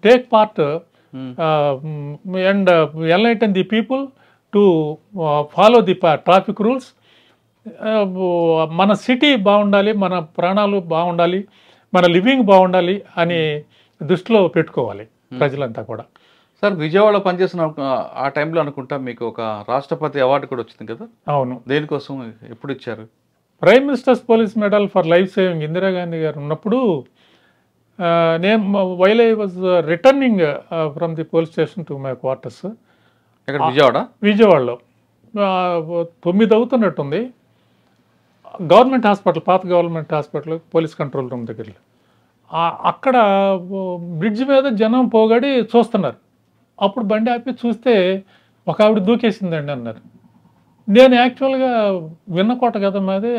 take part and enlighten the people to follow the traffic rules. మన సిటీ బాగుండాలి, మన ప్రాణాలు బాగుండాలి, మన లివింగ్ బాగుండాలి అని దృష్టిలో పెట్టుకోవాలి ప్రజలంతా కూడా. సార్, విజయవాడలో పనిచేసిన ఆ టైంలో అనుకుంటా మీకు ఒక రాష్ట్రపతి అవార్డు కూడా వచ్చింది కదా? అవును. దేనికోసం, ఎప్పుడు ఇచ్చారు? Prime ministers police medal for life saving Indira Gandhi గారు ఉన్నప్పుడు నేను while I was returning from the police station to my quarters. ఇక్కడ విజయవాడలో 9 అవుతున్నట్టుంది. గవర్నమెంట్ హాస్పిటల్, పాత government hospital police control room దగ్గర అక్కడ బ్రిడ్జ్ మీద జనం పోగడి చూస్తున్నారు. అప్పుడు బండి ఆపి చూస్తే ఒక ఆవిడ దూకేసిందండి అన్నారు. నేను యాక్చువల్గా విన్నకోట కదా మాది,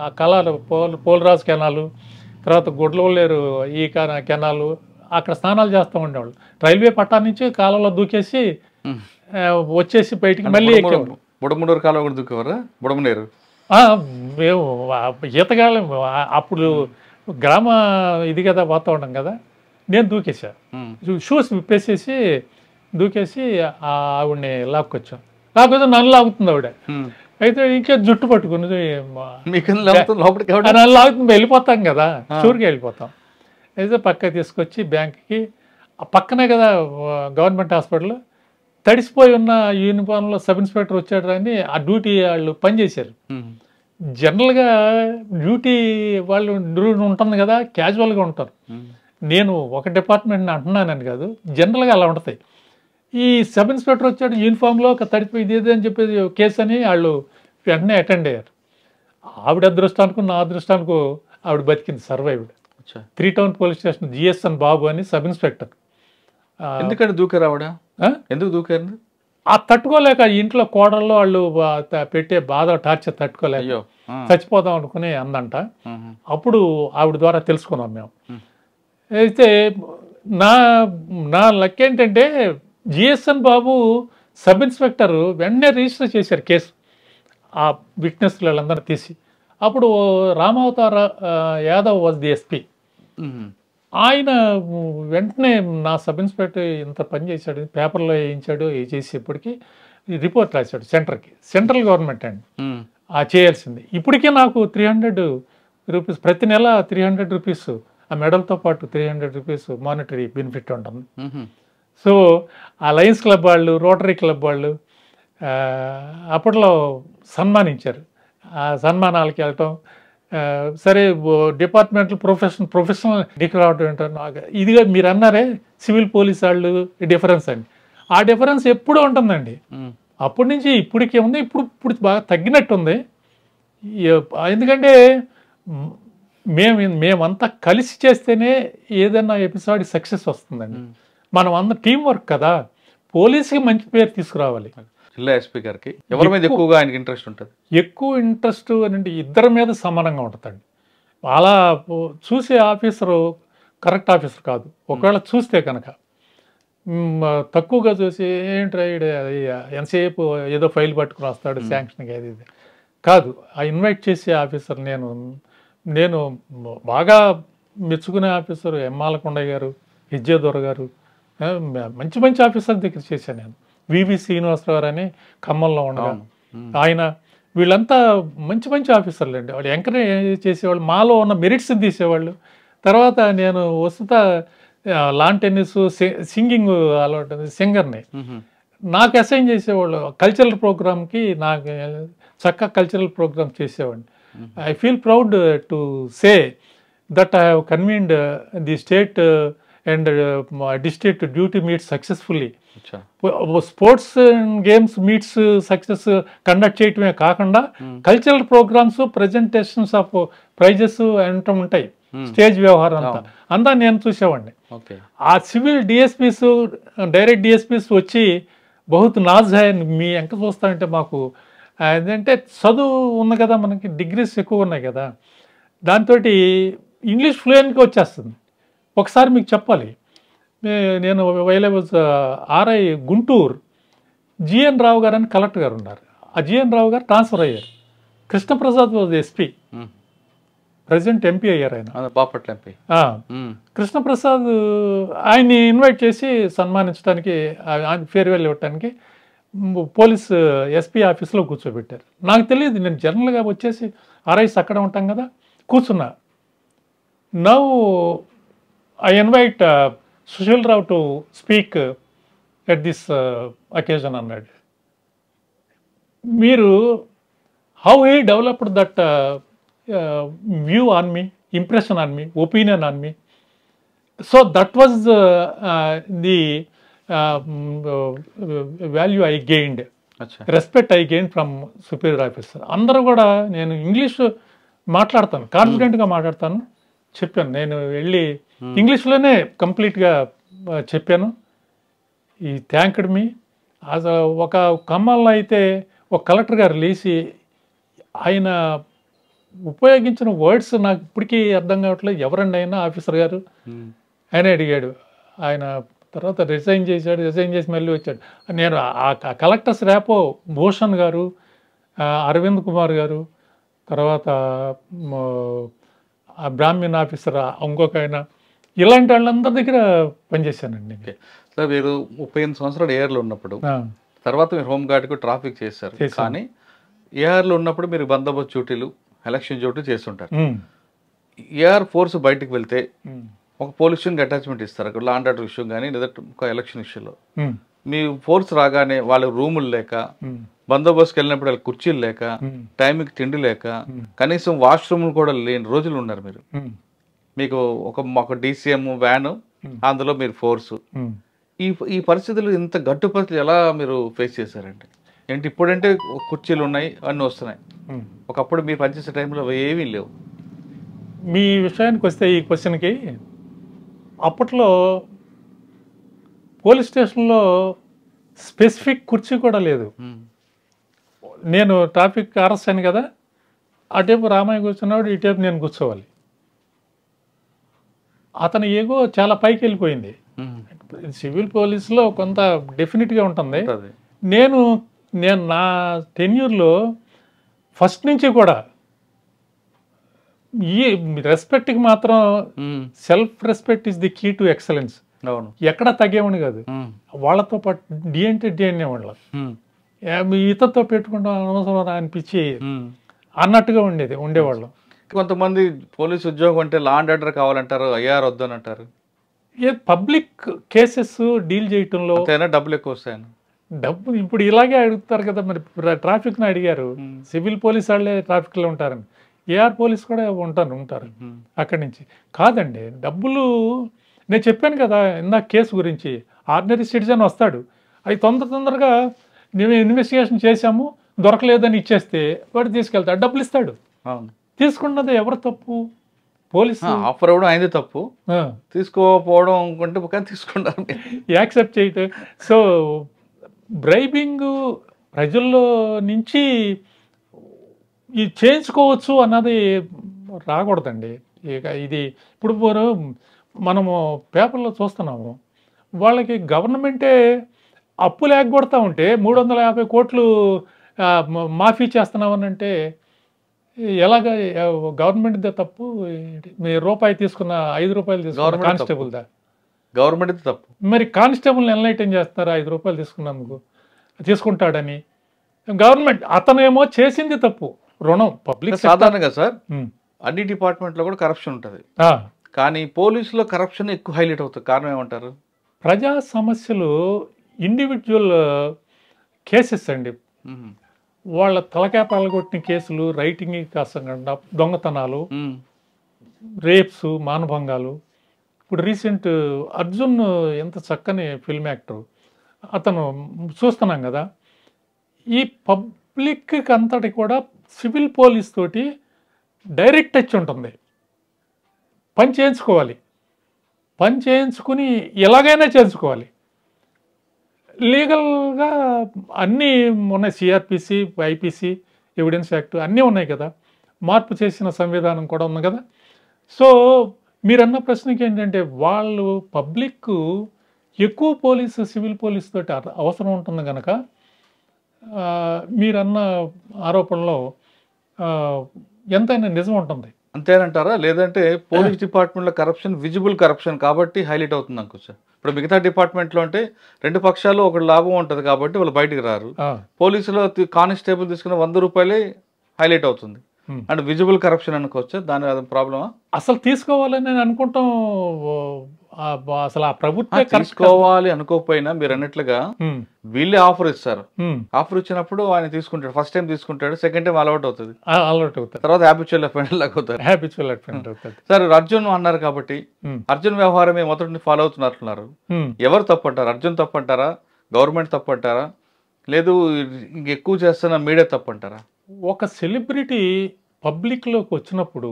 ఆ కళాలు పోలరాజు కెనాలు, తర్వాత గుడ్లవల్లేరు ఈ కెనాలు, అక్కడ స్నానాలు చేస్తూ ఉండేవాళ్ళు. రైల్వే పట్టా నుంచి కాలంలో దూకేసి వచ్చేసి బయటికి మళ్ళీ ఎక్కేవాళ్ళు. బుడమనూరు కాలం కూడా దూకేవారా? బుడమనేరు మేము ఈతగాళ్ళం అప్పుడు, గ్రామ ఇది కదా వాతావరణం కదా. నేను దూకేసా, షూస్ విప్పేసేసి దూకేసి ఆవిడని లాక్కొచ్చాం. లేకపోతే నన్ను లాగుతుంది ఆవిడ. అయితే ఇంకా జుట్టు పట్టుకుని నన్ను లాగుతుంది, వెళ్ళిపోతాం కదా, షూర్గా వెళ్ళిపోతాం. అయితే పక్క తీసుకొచ్చి బ్యాంక్కి పక్కనే కదా గవర్నమెంట్ హాస్పిటల్, తడిసిపోయి ఉన్న యూనిఫామ్లో సబ్ ఇన్స్పెక్టర్ వచ్చాడు అని ఆ డ్యూటీ వాళ్ళు పనిచేశారు. జనరల్గా డ్యూటీ వాళ్ళు ఉంటుంది కదా, క్యాజువల్గా ఉంటారు. నేను ఒక డిపార్ట్మెంట్ని అంటున్నానని కాదు, జనరల్గా అలా ఉంటుంది. ఈ సబ్ ఇన్స్పెక్టర్ వచ్చాడు యూనిఫామ్లో ఒక తడిపోయి ఇది అని చెప్పేసి కేసు అని వాళ్ళు వెంటనే అటెండ్ అయ్యారు. ఆవిడ అదృష్టానికి నా అదృష్టానికి ఆవిడ బతికింది, survived. 3 town police station GSN Babu అని సబ్ ఇన్స్పెక్టర్. ఎందుకంటే దూకారు ఆవిడ? ఎందుకు దూకారు? ఆ తట్టుకోలేక ఇంట్లో కోడల్లో వాళ్ళు పెట్టే బాధ టార్చర్ తట్టుకోలేక చచ్చిపోదాం అనుకుని అందంట. అప్పుడు ఆవిడ ద్వారా తెలుసుకున్నాం మేము. అయితే నా లక్ ఏంటంటే, జిఎస్ఎన్ బాబు సబ్ ఇన్స్పెక్టర్ వెంటనే రిజిస్టర్ చేశారు కేసు. ఆ విట్నెస్ వాళ్ళందరూ తీసి అప్పుడు రామావతార యాదవ్ వాజ్ ది ఎస్పీ. ఆయన వెంటనే నా సబ్ ఇన్స్పెక్టర్ ఇంత పని చేశాడు, పేపర్లో వేయించాడు, చేసేప్పటికి రిపోర్ట్ రాశాడు సెంటర్కి. సెంట్రల్ గవర్నమెంట్ అండి చేయాల్సింది. ఇప్పటికే నాకు 300 రూపీస్ ప్రతి నెల 300 రూపీస్ ఆ మెడల్తో పాటు 300 రూపీస్ మానిటరీ బెనిఫిట్ ఉంటుంది. సో ఆ లయన్స్ క్లబ్ వాళ్ళు, రోటరీ క్లబ్ వాళ్ళు అప్పట్లో సన్మానించారు. ఆ సన్మానాలకి వెళ్ళటం, సరే డిపార్ట్మెంటల్ ప్రొఫెషనల్ డిగ్రీ రావడం ఏంటో నాకు ఇదిగా మీరు అన్నారే సివిల్ పోలీస్ వాళ్ళు డిఫరెన్స్ అండి. ఆ డిఫరెన్స్ ఎప్పుడూ ఉంటుందండి. అప్పటి నుంచి ఇప్పటికే ఉంది. ఇప్పుడు బాగా తగ్గినట్టుంది. ఎందుకంటే మేమంతా కలిసి చేస్తేనే ఏదైనా ఎపిసోడ్ సక్సెస్ వస్తుందండి. మనం అందరం టీం వర్క్ కదా. పోలీసుకి మంచి పేరు తీసుకురావాలి. జిల్లా ఎస్పీ గారికి ఎవరి మీద ఎక్కువగా ఆయనకి ఇంట్రెస్ట్ ఉంటుంది? ఎక్కువ ఇంట్రెస్ట్ అంటే ఇద్దరి మీద సమానంగా ఉంటుందండి. అలా చూసే ఆఫీసరు కరెక్ట్ ఆఫీసర్ కాదు. ఒకవేళ చూస్తే కనుక తక్కువగా చూసి ఏంట్రా ఎంతసేపు ఏదో ఫైల్ పట్టుకుని వస్తాడు శాంక్షన్కి అది ఇది కాదు. ఆ ఇన్వైట్ చేసే ఆఫీసర్ నేను బాగా మెచ్చుకునే ఆఫీసర్ ఎమ్మాలకొండయ్య గారు, విజయదొర గారు, మంచి మంచి ఆఫీసర్ దగ్గర చేశాను నేను. వివి శ్రీనివాసరావు గారు అని ఖమ్మంలో ఉండగా ఆయన, వీళ్ళంతా మంచి మంచి ఆఫీసర్లు అండి. వాళ్ళు ఎంకరేజ్ చేసేవాళ్ళు, మాలో ఉన్న మెరిట్స్ తీసేవాళ్ళు. తర్వాత నేను వస్తుతా లాన్ టెన్నిస్, సింగింగ్ అలవాటు, సింగర్ని నాకు అసైన్ చేసేవాళ్ళు. కల్చరల్ ప్రోగ్రామ్కి నాకు చక్కగా కల్చరల్ ప్రోగ్రామ్ చేసేవాడిని. I feel proud to say that I have convened the state and district duty meets successfully. Sports games meets success conduct చేయటమే కాకుండా cultural programmes, presentations of prizes అంటూ ఉంటాయి. స్టేజ్ వ్యవహారం అంతా నేను చూసేవాడిని. ఆ సివిల్ డిఎస్పీస్, డైరెక్ట్ డిఎస్పీస్ వచ్చి బహుత్ నాజ్ హై మీ ఎంక చూస్తామంటే మాకు అదంటే చదువు ఉంది కదా, మనకి డిగ్రీస్ ఎక్కువ ఉన్నాయి కదా, దాంతో ఇంగ్లీష్ ఫ్లూయెంట్గా వచ్చేస్తుంది. ఒకసారి మీకు చెప్పాలి, నేను while I was RI Guntur, GN Rao గారు అని కలెక్టర్ గారు ఉన్నారు. ఆ జిఎన్ రావు గారు ట్రాన్స్ఫర్ అయ్యారు. Krishnaprasad was SP, president MP అయ్యారు ఆయన, బాపట్ల ఎంపీ. కృష్ణప్రసాద్ ఆయన్ని ఇన్వైట్ చేసి సన్మానించడానికి, ఆయన ఫేర్వెల్ ఇవ్వడానికి పోలీస్ ఎస్పీ ఆఫీస్లో కూర్చోబెట్టారు. నాకు తెలియదు, నేను జనరల్గా వచ్చేసి ఆర్ఐస్ అక్కడ ఉంటాం కదా, కూర్చున్నా. Now I invite Sushil Rao to speak at this అకేజన్ అన్నాడు. మీరు how he developed that view on me, impression on me, opinion on me. So that was the value I gained, respect I gain from superior officer. అందరూ కూడా, నేను English మాట్లాడతాను, కాన్ఫిడెంట్గా మాట్లాడతాను. చెప్పాను, నేను వెళ్ళి ఇంగ్లీష్లోనే కంప్లీట్గా చెప్పాను. ఈ థ్యాంక్డ్ మీ. ఒక ఖమ్మంలో అయితే ఒక కలెక్టర్ గారు లేచి ఆయన ఉపయోగించిన వర్డ్స్ నాకు ఇప్పటికీ అర్థం కావట్లేదు. ఎవరండి అయినా ఆఫీసర్ గారు అని అడిగాడు. ఆయన తర్వాత రిజైన్ చేశాడు. రిజైన్ చేసి మళ్ళీ వచ్చాడు. నేను ఆ కలెక్టర్స్ రేపో భూషణ్ గారు, అరవింద్ కుమార్ గారు, తర్వాత బ్రాహ్మణ్ ఆఫీసర్ ఇంకొక ఆయన, ఇలాంటి వాళ్ళందరి దగ్గర పనిచేశానండి. సార్, మీరు 38 సంవత్సరాలు ఏఆర్లో ఉన్నప్పుడు, తర్వాత మీరు హోంగార్డ్కు ట్రాఫిక్ చేశారు. కానీ ఏఆర్లో ఉన్నప్పుడు మీరు బందోబస్తు డ్యూటీలు, ఎలక్షన్ డ్యూటీ చేస్తుంటారు. ఏఆర్ ఫోర్స్ బయటకు వెళ్తే ఒక పోలీస్ స్టేషన్కి అటాచ్మెంట్ ఇస్తారు. అక్కడ లా అండ్ ఆర్డర్ విషయం కానీ, లేదా ఒక ఎలక్షన్ విషయంలో మీ ఫోర్స్ రాగానే వాళ్ళ రూములు లేక, బందోబస్తుకి వెళ్ళినప్పుడు వాళ్ళ కుర్చీలు లేక, టైంకి తిండి లేక, కనీసం వాష్రూమ్లు కూడా లేని రోజులు ఉన్నారు మీరు. మీకు ఒక డీసీఎం వ్యాన్, అందులో మీరు ఫోర్స్. ఈ పరిస్థితులు, ఇంత గట్టు పరిస్థితులు ఎలా మీరు ఫేస్ చేశారండి? ఏంటి ఇప్పుడంటే కుర్చీలు ఉన్నాయి, అన్నీ వస్తున్నాయి. ఒకప్పుడు మీరు పనిచేసే టైంలో ఏమీ లేవు. మీ విషయానికి వస్తే ఈ క్వశ్చన్కి, అప్పట్లో పోలీస్ స్టేషన్లో స్పెసిఫిక్ కుర్చీ కూడా లేదు. నేను ట్రాఫిక్ అరెస్ట్ అయ్యాను కదా, అటేపు రామయ్య కూర్చున్నాడు, ఇటేపు నేను కూర్చోవాలి. అతని ఏగో చాలా పైకి వెళ్ళిపోయింది. సివిల్ పోలీసులో కొంత డెఫినెట్గా ఉంటుంది. నేను నా టెన్యూర్లో ఫస్ట్ నుంచి కూడా ఈ రెస్పెక్ట్కి మాత్రం self respect is the key to excellence. అవును. ఎక్కడ తగ్గేవాడిని కాదు. వాళ్ళతో పాటు డి అంటే డి అనేవాళ్ళం. ఇతరుతో పెట్టుకుంటాం అనవసరం అనిపించి అన్నట్టుగా ఉండేవాళ్ళం. కొంతమంది పోలీస్ ఉద్యోగం అంటే లా అండ్ ఆర్డర్ కావాలంటారు, ఐఆర్ వద్దని అంటారు. పబ్లిక్ కేసెస్ డీల్ చేయటంలో డబ్బులు ఎక్కువ వస్తాయని. డబ్బు ఇప్పుడు ఇలాగే అడుగుతారు కదా. మరి ట్రాఫిక్ని అడిగారు, సివిల్ పోలీస్ వాళ్ళే ట్రాఫిక్లో ఉంటారని. ఏఆర్ పోలీస్ కూడా ఉంటారు అక్కడి నుంచి. కాదండి, డబ్బులు నేను చెప్పాను కదా ఇందాక కేసు గురించి. ఆర్డినరీ సిటిజన్ వస్తాడు, అవి తొందరగా మేము ఇన్వెస్టిగేషన్ చేశాము దొరకలేదని ఇచ్చేస్తే వాడు తీసుకెళ్తాడు, డబ్బులు ఇస్తాడు. తీసుకున్నది ఎవరు తప్పు? పోలీసు. ఆఫర్ అవ్వడం అయింది తప్పు, తీసుకోకపోవడం అనుకుంటే తీసుకుంటారు, యాక్సెప్ట్ చేయటం. సో బ్రైబింగ్ ప్రజల్లో నుంచి ఇది చేయించుకోవచ్చు అన్నది రాకూడదండి. ఇక ఇది ఇప్పుడు మనము పేపర్లో చూస్తున్నాము, వాళ్ళకి గవర్నమెంటే అప్పు లేకపోతా ఉంటే 350 కోట్లు మాఫీ చేస్తున్నామని అంటే ఎలాగ గవర్నమెంట్దే తప్పు? మీరు రూపాయి తీసుకున్న 5 రూపాయలు తీసుకున్న కానిస్టేబుల్దా? గవర్నమెంట్ తప్పు. మరి కానిస్టేబుల్ని ఎన్లైటన్ చేస్తారా 5 రూపాయలు తీసుకున్నందుకు? తీసుకుంటాడని గవర్నమెంట్. అతనేమో చేసింది తప్పు, రుణం పబ్లిక్. సాధారణంగా సార్ అన్ని డిపార్ట్మెంట్లో కూడా కరప్షన్ ఉంటుంది, కానీ పోలీసులో కరప్షన్ ఎక్కువ హైలైట్ అవుతుంది. కారణం ఏమంటారు? ప్రజా సమస్యలు ఇండివిజువల్ కేసెస్ అండి. వాళ్ళ తలకాయ పగలగొట్టిన కేసులు, రైటింగ్ కాసంగా దొంగతనాలు, రేప్స్, మానభంగాలు. ఇప్పుడు రీసెంట్ అర్జున్ ఎంత చక్కని ఫిల్మ్ యాక్టర్, అతను చూస్తున్నాం కదా. ఈ పబ్లిక్ అంతటి కూడా సివిల్ పోలీస్ తోటి డైరెక్ట్ టచ్ ఉంటుంది. పని చేయించుకోవాలి, పని చేయించుకుని ఎలాగైనా చేయించుకోవాలి. లీగల్గా అన్నీ ఉన్నాయి, సిఆర్పిసి, ఐపీసీ, ఎవిడెన్స్ యాక్ట్ అన్నీ ఉన్నాయి కదా. మార్పు చేసిన సంవిధానం కూడా ఉంది కదా. సో మీరన్న ప్రశ్నకి ఏంటంటే, వాళ్ళు పబ్లిక్ ఎక్కువ పోలీసు సివిల్ పోలీస్ తోటి అవసరం ఉంటుంది కనుక మీరన్న ఆరోపణలో ఎంతైనా నిజం ఉంటుంది. అంతేనంటారా? లేదంటే పోలీస్ డిపార్ట్మెంట్లో కరప్షన్ విజిబుల్ కరప్షన్ కాబట్టి హైలైట్ అవుతుంది అనుకోవచ్చు. ఇప్పుడు మిగతా డిపార్ట్మెంట్లో అంటే రెండు పక్షాలు ఒక లాభం ఉంటుంది కాబట్టి వాళ్ళు బయటకు రారు. పోలీసులో కానిస్టేబుల్ తీసుకున్న 100 రూపాయలే హైలైట్ అవుతుంది. అండ్ విజిబుల్ కరప్షన్ అనుకోవచ్చు. దాని ప్రాబ్లమా? అసలు తీసుకోవాలని నేను అనుకుంటాం. అసలు ఆ ప్రభుత్వం తీసుకోవాలి అనుకోకపోయినా మీరు అన్నట్లుగా వీళ్ళే ఆఫర్ ఇస్తారు. ఆఫర్ ఇచ్చినప్పుడు ఆయన తీసుకుంటాడు, ఫస్ట్ టైం తీసుకుంటాడు, సెకండ్ టైం అలవాటు అవుతుంది, తర్వాత హ్యాబిచువల్ అఫెండర్ లాగా అవుతారు. సార్ అర్జున్ అన్నారు కాబట్టి అర్జున్ వ్యవహారమే మొదటి ఫాలో అవుతున్నట్టున్నారు. ఎవరు తప్పంటారు? అర్జున్ తప్పంటారా, గవర్నమెంట్ తప్పంటారా, లేదు ఇంకెక్కువ చేస్తున్న మీడియా తప్పంటారా? ఒక సెలబ్రిటీ పబ్లిక్లోకి వచ్చినప్పుడు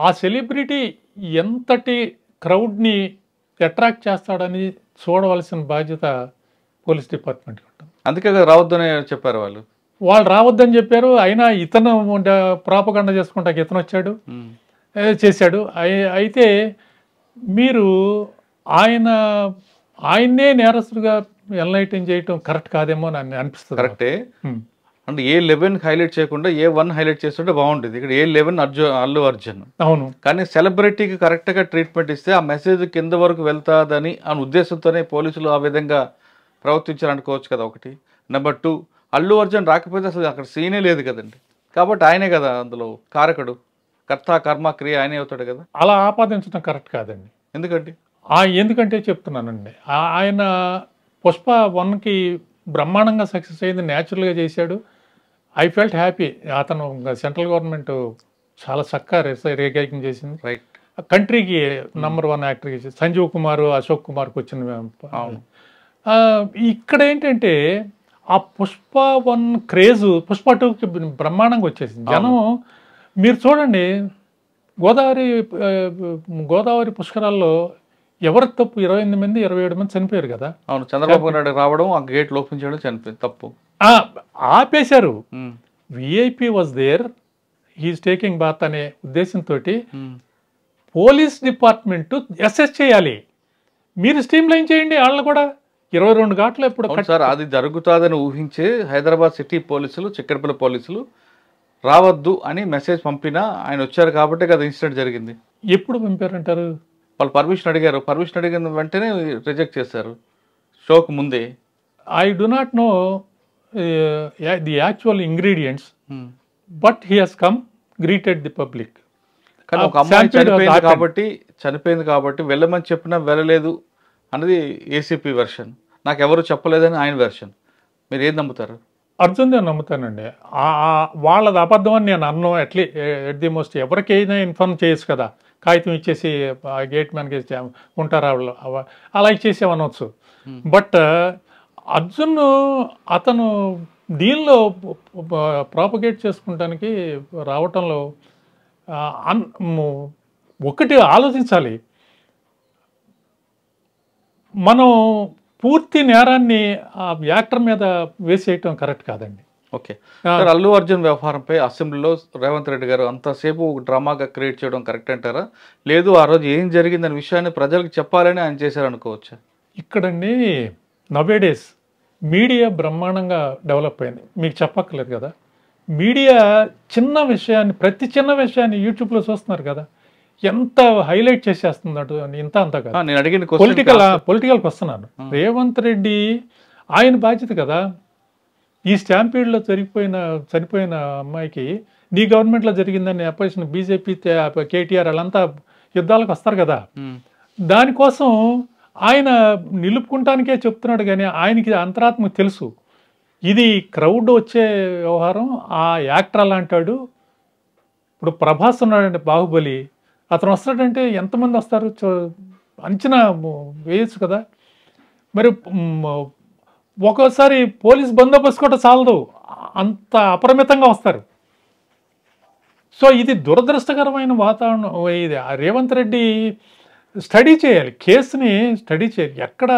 ఆ సెలబ్రిటీ ఎంతటి క్రౌడ్ని అట్రాక్ట్ చేస్తాడని చూడవలసిన బాధ్యత పోలీస్ డిపార్ట్మెంట్కి ఉంటుంది. అందుకే రావద్దని చెప్పారు వాళ్ళు రావద్దని చెప్పారు. అయినా ఇతను ప్రాపగండ చేసుకుంటాక ఇతను వచ్చాడు, చేశాడు. అయితే మీరు ఆయన్నే నేరస్తుడిగా ఎన్లైటన్ చేయటం కరెక్ట్ కాదేమో అని అనిపిస్తుంది. కరెక్టే, అంటే A11 హైలైట్ చేయకుండా A1 హైలైట్ చేస్తుంటే బాగుంటుంది. ఇక్కడ A11 అల్లు అర్జున్. అవును, కానీ సెలబ్రిటీకి కరెక్ట్గా ట్రీట్మెంట్ ఇస్తే ఆ మెసేజ్ కింద వరకు వెళ్తాదని అనే ఉద్దేశంతోనే పోలీసులు ఆ విధంగా ప్రవర్తించారు అనుకోవచ్చు కదా. ఒకటి. నెంబర్ 2, అల్లు అర్జున్ రాకపోతే అసలు అక్కడ సీనే లేదు కదండి. కాబట్టి ఆయనే కదా అందులో కారకుడు, కర్త కర్మ క్రియ ఆయనే అవుతాడు కదా. అలా ఆపాదించడం కరెక్ట్ కాదండి. ఎందుకంటే చెప్తున్నానండి, ఆయన పుష్ప 1కి బ్రహ్మాండంగా సక్సెస్ అయింది, న్యాచురల్గా చేశాడు. I felt happy. అతను సెంట్రల్ గవర్నమెంట్ చాలా చక్కగా రికగ్నైజ్ చేసింది. రైట్. కంట్రీకి నంబర్ 1 యాక్టర్ చేసి సంజీవ్ కుమార్, అశోక్ కుమార్కి వచ్చిన. ఇక్కడ ఏంటంటే ఆ పుష్ప 1 క్రేజ్ పుష్ప 2కి బ్రహ్మాండంగా వచ్చేసింది. జనం మీరు చూడండి, గోదావరి పుష్కరాల్లో ఎవరి తప్పు? 28 మంది 27 మంది చనిపోయారు కదా. అవును, చంద్రబాబు నాయుడు రావడం, ఆ గేట్ ఓపెన్ చేయడం చనిపోయింది, తప్పు. ఆపేశారు. VIP was there, he is taking bath అనే ఉద్దేశంతో పోలీస్ డిపార్ట్మెంట్ అసెస్ చేయాలి. మీరు స్ట్రీమ్ లైన్ చేయండి. వాళ్ళు కూడా 22 ఘాట్లు ఎప్పుడు సార్ అది జరుగుతుందని ఊహించే హైదరాబాద్ సిటీ పోలీసులు, చిక్కడపల్లి పోలీసులు రావద్దు అని మెసేజ్ పంపినా ఆయన వచ్చారు కాబట్టి కదా ఇన్సిడెంట్ జరిగింది. ఎప్పుడు పంపారంటారు? వాళ్ళు పర్మిషన్ అడిగారు, పర్మిషన్ అడిగిన వెంటనే రిజెక్ట్ చేశారు షోకు ముందే. I do not know the actual ingredients, but he has come greeted the public. కానీ ఒక అమ్మాయి చనిపోయింది కాబట్టి వెళ్ళమని చెప్పినా వెళ్ళలేదు అన్నది ఏసీపీ వెర్షన్, నాకు ఎవరు చెప్పలేదని ఆయన వెర్షన్. మీరు ఏది నమ్ముతారు? అర్జున్ నేను నమ్ముతానండి. వాళ్ళది అబద్ధం అని నేను అన్నో ఎట్ ది మోస్ట్ ఎవరికైనా ఇన్ఫార్మ్ చేయొచ్చు కదా, కాగితం ఇచ్చేసి గేట్ మ్యాన్కి ఉంటారా అలా ఇచ్చేసేమనవచ్చు. బట్ అర్జున్ అతను దీనిలో ప్రాపగేట్ చేసుకుంటానికి రావటంలో ఒకటి ఆలోచించాలి, మనం పూర్తి నేరాన్ని ఆ యాక్టర్ మీద వేసేయటం కరెక్ట్ కాదండి. ఓకే సార్, అల్లు అర్జున్ వ్యవహారంపై అసెంబ్లీలో రేవంత్ రెడ్డి గారు అంతసేపు డ్రామాగా క్రియేట్ చేయడం కరెక్ట్ అంటారా? లేదు ఆ రోజు ఏం జరిగిందనే విషయాన్ని ప్రజలకు చెప్పాలని ఆయన చేశారు అనుకోవచ్చా? ఇక్కడండి నవేడేస్ మీడియా బ్రహ్మాండంగా డెవలప్ అయింది, మీకు చెప్పక్కర్లేదు కదా. మీడియా చిన్న విషయాన్ని, ప్రతి చిన్న విషయాన్ని యూట్యూబ్లో చూస్తున్నారు కదా, ఎంత హైలైట్ చేసేస్తున్నట్టు ఇంత అంతా కదా. నేను అడిగిన పొలిటికల్కి వస్తున్నాను. రేవంత్ రెడ్డి ఆయన బాధ్యత కదా. ఈ స్టాంపీడ్లో చనిపోయిన అమ్మాయికి నీ గవర్నమెంట్లో జరిగిందని అపోజిషన్ బీజేపీ కేటీఆర్ వాళ్ళంతా యుద్ధాలకు వస్తారు కదా, దానికోసం ఆయన నిలుపుకుంటానికే చెప్తున్నాడు. కానీ ఆయనకి అంతరాత్మకు తెలుసు ఇది క్రౌడ్ వచ్చే వ్యవహారం. ఆ యాక్టర్ అలా అంటాడు. ఇప్పుడు ప్రభాస్ ఉన్నాడంటే బాహుబలి, అతను వస్తాడంటే ఎంతమంది వస్తారు అంచనా వేయచ్చు కదా. మరి ఒక్కోసారి పోలీస్ బందోబస్తు కూడా చాలదు, అంత అపరిమితంగా వస్తారు. సో ఇది దురదృష్టకరమైన వాతావరణం. ఇది రేవంత్ రెడ్డి స్టడీ చేయాలి, కేసుని స్టడీ చేయాలి. ఎక్కడ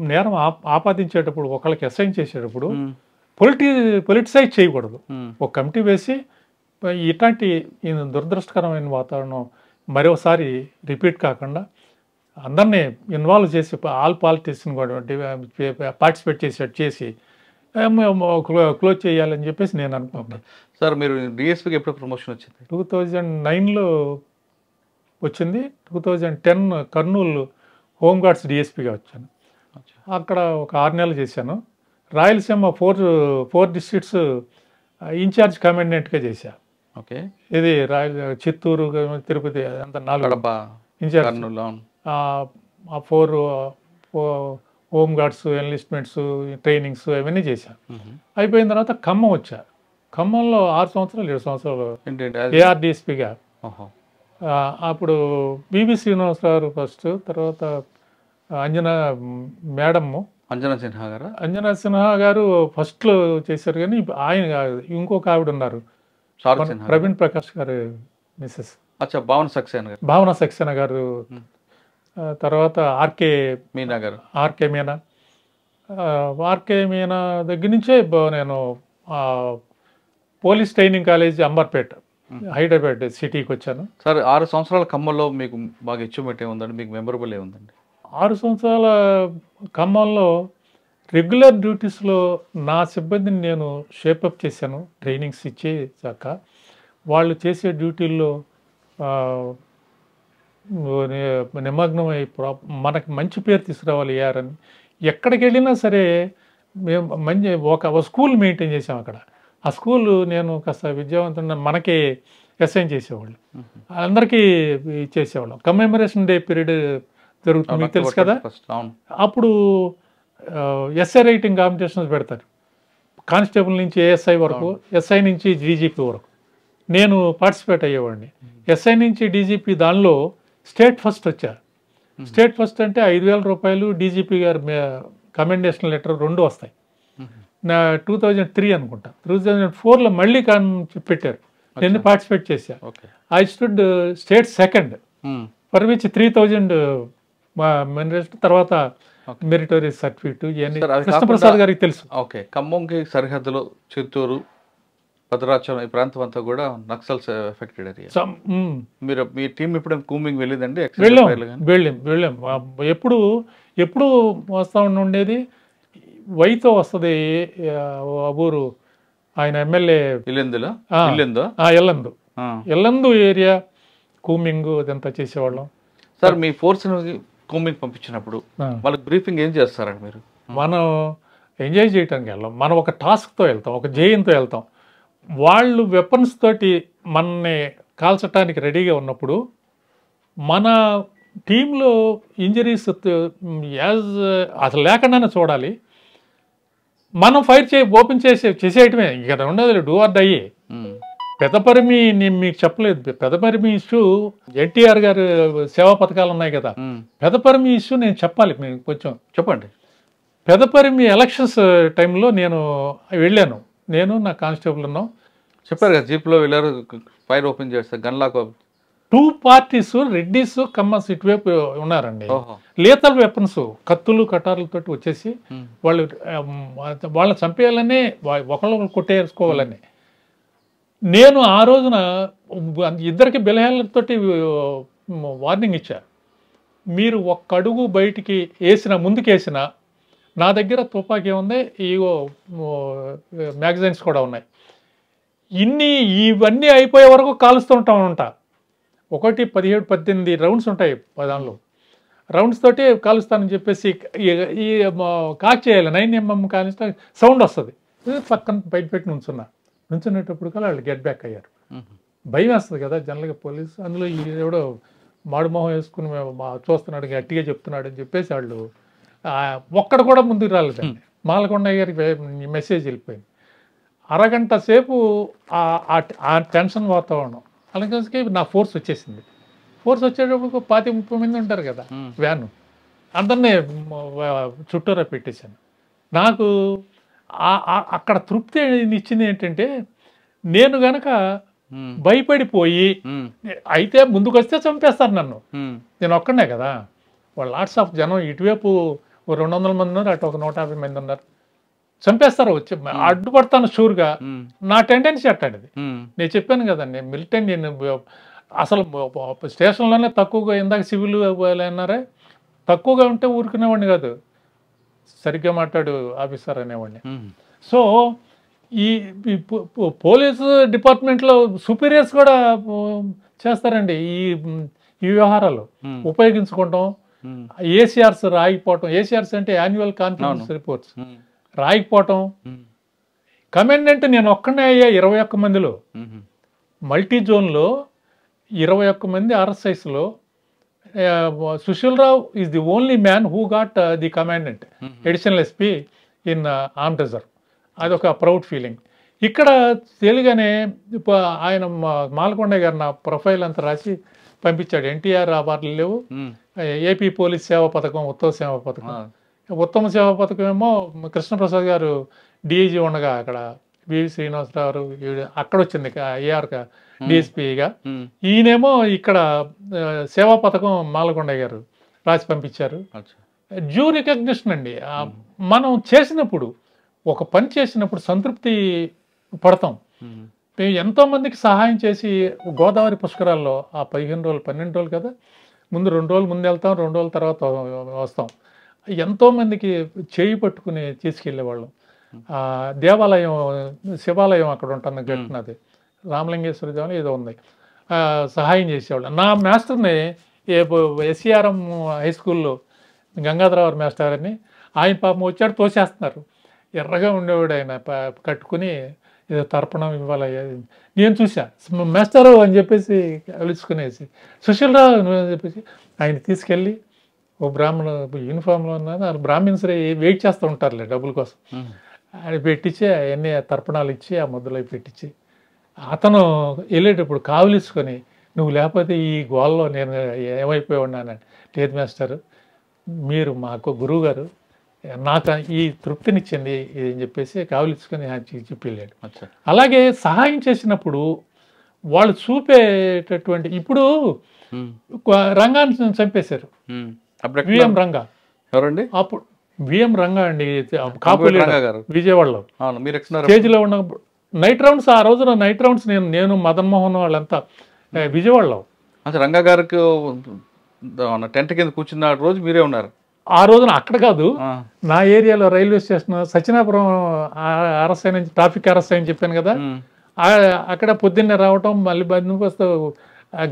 నేరం ఆపాదించేటప్పుడు, ఒకళ్ళకి అసైన్ చేసేటప్పుడు పొలిటిసైజ్ చేయకూడదు. ఒక కమిటీ వేసి ఇట్లాంటి దురదృష్టకరమైన వాతావరణం మరోసారి రిపీట్ కాకుండా అందరినీ ఇన్వాల్వ్ చేసి ఆల్ పాలిటిక్స్ని కూడా పార్టిసిపేట్ చేసి క్లోజ్ చేయాలని చెప్పేసి నేను అనుకుంటున్నాను. సార్ మీరు డిఎస్పీకి ఎప్పుడు ప్రమోషన్ వచ్చింది? 2009లో వచ్చింది. 2010 కర్నూలు హోంగార్డ్స్ డిఎస్పీగా వచ్చాను. అక్కడ ఒక 6 నెలలు చేశాను. రాయలసీమ 4 డిస్ట్రిక్ట్స్ ఇన్ఛార్జ్ కమాండెంట్గా చేశాను. ఓకే, ఇది చిత్తూరు, తిరుపతి అంత 4 ఇన్ఛార్జ్. ఆ 4 హోంగార్డ్స్, ఎన్లిస్ట్మెంట్స్, ట్రైనింగ్స్ అవన్నీ చేశాను. అయిపోయిన తర్వాత ఖమ్మం వచ్చా. ఖమ్మంలో 6 సంవత్సరాలు 7 సంవత్సరాలు ఏఆర్డిఎస్పీగా. అప్పుడు బివి శ్రీనివాసరావు ఫస్ట్, తర్వాత అంజనా సిన్హా గారు ఫస్ట్లో చేశారు. కానీ ఆయన ఇంకొక ఆవిడ ఉన్నారు, ప్రవీణ్ ప్రకాష్ గారు మిస్సెస్ భావన సక్సేనా గారు. తర్వాత ఆర్కే మీనా దగ్గర నుంచే నేను police training college Amberpet, Hyderabad సిటీకి వచ్చాను. సార్ 6 సంవత్సరాల ఖమ్మంలో మీకు బాగా అచీవ్మెంట్ ఏముందండి, మీకు మెమరబుల్ ఏముందండి? 6 సంవత్సరాల ఖమ్మంలో రెగ్యులర్ డ్యూటీస్లో నా సిబ్బందిని నేను షేపప్ చేశాను. ట్రైనింగ్స్ ఇచ్చేసాక వాళ్ళు చేసే డ్యూటీల్లో నిమగ్నమై మనకి మంచి పేరు తీసుకురావాలి అని ఎక్కడికి వెళ్ళినా సరే మేము మంచి ఒక స్కూల్ మెయింటైన్ చేసాం. అక్కడ ఆ స్కూల్ నేను కాస్త విద్యావంతున్న మనకి అసైన్ చేసేవాళ్ళు, అందరికీ చేసేవాళ్ళం. కమెమరేషన్ డే పీరియడ్ జరుగుతుంది, మీకు తెలుసు కదా. అప్పుడు ఎస్ఐ రైటింగ్ కాంపిటీషన్స్ పెడతారు. కానిస్టేబుల్ నుంచి ఏఎస్ఐ వరకు, ఎస్ఐ నుంచి డీజీపీ వరకు నేను పార్టిసిపేట్ అయ్యేవాడిని. ఎస్ఐ నుంచి డీజీపీ దానిలో స్టేట్ ఫస్ట్ వచ్చా. స్టేట్ ఫస్ట్ అంటే 5,000 రూపాయలు, డీజీపీ గారు కమెండేషన్ లెటర్ 2 వస్తాయి. నా 2003 అనుకుంటా. 2004లో మళ్ళీ పెట్టారు, నేను పార్టిసిపేట్ చేశా. I stood state second, for which 3,000 తర్వాత మెరిటోరియస్ సర్టిఫికేట్ ఇవన్నీ కృష్ణప్రసాద్ గారికి తెలుసు. ఓకే, ఖమ్మంకి సరిహద్దులో చిత్తూరు, భద్రాచలం ఈ ప్రాంతం అంతా కూడా నక్సల్స్ ఎఫెక్టెడ్ ఏరియా. మీరు మీ టీం ఎప్పుడు కూంబింగ్ వెళ్ళిందండి? వెళ్ళాం. ఎప్పుడు వస్తూ ఉండేది. వైతో వస్తుంది ఊరు ఆయన ఎమ్మెల్యే ఇల్లెందులో ఆ, ఇల్లెందో ఎల్లందు ఎల్లందు ఏరియా కూమింగ్ అదంతా చేసేవాళ్ళం. సార్ మీ ఫోర్స్ని కూమింగ్ పంపించినప్పుడు వాళ్ళకి బ్రీఫింగ్ ఏం చేస్తారండి మీరు? మనం ఎంజాయ్ చేయడానికి వెళ్ళాం, మనం ఒక టాస్క్తో వెళ్తాం, ఒక జేయంతో వెళ్తాం. వాళ్ళు వెపన్స్ తోటి మనని కాల్చడానికి రెడీగా ఉన్నప్పుడు మన టీంలో ఇంజరీస్ అసలు లేకుండానే చూడాలి. మనం ఫైర్ ఓపెన్ చేసేయటమే, ఇక ఉండదు, డూ ఆర్ డై. పెదపరిమి నేను మీకు చెప్పలేదు, పెదపరిమి ఇష్యూ ఎన్టీఆర్ గారు సేవా పథకాలు ఉన్నాయి కదా, పెదపరిమి ఇష్యూ నేను చెప్పాలి మీకు కొంచెం. చెప్పండి. పెదపరిమి ఎలక్షన్స్ టైంలో నేను వెళ్ళాను, నేను నా కానిస్టేబుల్ ఉన్నాం. చెప్పారు కదా, జీప్లో వెళ్ళారు, ఫైర్ ఓపెన్ చేస్తారు, గన్లాక్. 2 పార్టీస్ రెడ్డిస్ కమ్మస్ ఇటువైపు ఉన్నారండి. లేతల్ వెపన్స్, కత్తులు కటార్లతో వచ్చేసి వాళ్ళని చంపేయాలని, ఒకళ్ళు కొట్టేసుకోవాలని. నేను ఆ రోజున ఇద్దరికి బెలహేళ్లతోటి వార్నింగ్ ఇచ్చా, మీరు ఒక్క అడుగు బయటికి ముందుకు వేసినా నా దగ్గర తుపాకీ ఉంది, మ్యాగజైన్స్ కూడా ఉన్నాయి, ఇవన్నీ అయిపోయే వరకు కాలుస్తూ ఉంటా. 17-18 రౌండ్స్ ఉంటాయి, దానిలో రౌండ్స్ తోటి కాలుస్తానని చెప్పేసి ఈ కాక్ చేయాలి. 9mm కానిస్తా సౌండ్ వస్తుంది, పక్కన బయట పెట్టి నుంచునేటప్పుడు కల్లా వాళ్ళు గెట్ బ్యాక్ అయ్యారు. భయం వేస్తుంది కదా జనరల్గా పోలీసు, అందులో ఎవడో మాడుమోహం వేసుకుని చూస్తున్నాడు, గట్టిగా చెప్తున్నాడు అని చెప్పేసి వాళ్ళు ఒక్కడ కూడా ముందుకు రాలేదండి. మాలకొండ గారికి మెసేజ్ వెళ్ళిపోయింది. అరగంట సేపు ఆ టెన్షన్ వాతావరణం. అలాగే నా ఫోర్స్ వచ్చేసింది. ఫోర్స్ వచ్చేటప్పుడు 20-30 మంది ఉంటారు కదా వ్యాను, అందరినీ చుట్టూరా పెట్టేశాను. నాకు అక్కడ తృప్తి ఇచ్చింది ఏంటంటే, నేను గనక భయపడిపోయి అయితే ముందుకు వస్తే చంపేస్తారు నన్ను, నేను ఒక్కడే కదా, వాళ్ళు లాట్స్ ఆఫ్ జనం, ఇటువైపు 200 మంది ఉన్నారు, అటు ఒక 150 మంది ఉన్నారు, చంపేస్తారు, వచ్చి అడ్డుపడతాను షూర్గా. నా టెండెన్సీ అట్టాడిది. నేను చెప్పాను కదండి, మిలిటెంట్, నేను అసలు స్టేషన్లోనే తక్కువగా, ఇందాక సివిల్ అన్నారే, తక్కువగా ఉంటే ఊరుకునేవాడిని కాదు, సరిగ్గా మాట్లాడు ఆఫీసర్ అనేవాడిని. సో ఈ పోలీసు డిపార్ట్మెంట్లో సుపీరియర్స్ కూడా చేస్తారండి ఈ వ్యవహారాలు ఉపయోగించుకోవటం. ఏసీఆర్స్ రాయిపోవటం, ఏసీఆర్స్ అంటే యాన్యువల్ కాన్ఫరెన్స్ రిపోర్ట్స్ రాయిపోవటం. కమాండెంట్ నేను ఒక్కనే అయ్యా 21 మందిలో, మల్టీ జోన్లో 21 మంది ఆర్ఎస్ఐస్లో. Sushil Rao is the only man who got the commandant additional SP in armed reserve. అదొక ప్రౌడ్ ఫీలింగ్. ఇక్కడ తెలియగానే ఆయన మాలకొండ గారు నా ప్రొఫైల్ అంతా రాసి పంపించాడు. ఎన్టీఆర్ అవార్డులు లేవు, ఏపీ పోలీస్ సేవా పథకం, ఉత్తమ సేవా పథకం. ఉత్తమ సేవా పథకం ఏమో కృష్ణప్రసాద్ గారు డిఐజీ ఉండగా అక్కడ వివి శ్రీనివాసరావు అక్కడ వచ్చింది ఏఆర్ డిఎస్పీగా. ఈయనేమో ఇక్కడ సేవా పథకం మాలకొండ గారు రాసి పంపించారు. డ్యూ రికగ్నిషన్ అండి. మనం చేసినప్పుడు, ఒక పని చేసినప్పుడు సంతృప్తి పడతాం. మేము ఎంతోమందికి సహాయం చేసి గోదావరి పుష్కరాల్లో ఆ 15 రోజులు 12 రోజులు కదా, ముందు 2 రోజులు ముందు వెళ్తాం, 2 రోజుల తర్వాత వస్తాం. ఎంతోమందికి చేయి పట్టుకుని తీసుకెళ్ళేవాళ్ళం. దేవాలయం, శివాలయం అక్కడ ఉంటుంది గట్టినది, రామలింగేశ్వర దేవాలయం ఏదో ఉంది, సహాయం చేసేవాళ్ళం. నా మాస్టర్ని ఎస్సీఆర్ఎం హై స్కూల్లో గంగాధరరావు మాస్టర్ అని, ఆయన పాపం వచ్చాడు, తోసేస్తున్నారు. ఎర్రగా ఉండేవాడు ఆయన, కట్టుకుని ఏదో తర్పణం ఇవ్వాలి. నేను చూసా, మాస్టరు అని చెప్పేసి కలుసుకునేసి, సుశీల్ రావు అని చెప్పేసి ఆయన తీసుకెళ్ళి ఓ బ్రాహ్మణ యూనిఫామ్లో ఉన్నది, వాళ్ళు బ్రాహ్మిన్స్ వెయిట్ చేస్తూ ఉంటారులే డబ్బుల కోసం, ఆయన పెట్టించి అవన్నీ తర్పణాలు ఇచ్చి ఆ ముద్దలో పెట్టించి, అతను వెళ్ళేటప్పుడు కావులిసుకొని, నువ్వు లేకపోతే ఈ గోల్లో నేను ఏమైపోయి ఉన్నానండి. లేదు మాస్టర్, మీరు మాకు గురువు గారు, నాకు ఈ తృప్తినిచ్చింది అని చెప్పేసి కావులించుకొని చెప్పి వెళ్ళాడు. అలాగే సహాయం చేసినప్పుడు వాళ్ళు చూపేటటువంటి, ఇప్పుడు రంగాన్ని చంపేశారు, విఎం రంగా. ఎవరండి? అప్పుడు విఎం రంగా అండి, కాపులి విజయవాడలో స్టేజ్లో ఉన్న నైట్ రౌండ్స్. ఆ రోజున నైట్ రౌండ్స్ నేను మదన్ మోహన్ వాళ్ళంతా విజయవాడలో. రంగా గారికి టెంట్ కింద కూర్చున్న రోజు మీరే ఉన్నారు? ఆ రోజున అక్కడ కాదు, ఆ, నా ఏరియాలో రైల్వే స్టేషన్ సత్యనాపురం అరెస్ట్ అయిన ట్రాఫిక్ అరెస్ట్ అని చెప్పాను కదా, ఉమ్. అక్కడ పొద్దున్నే రావటం, మళ్ళీ బందోబస్తు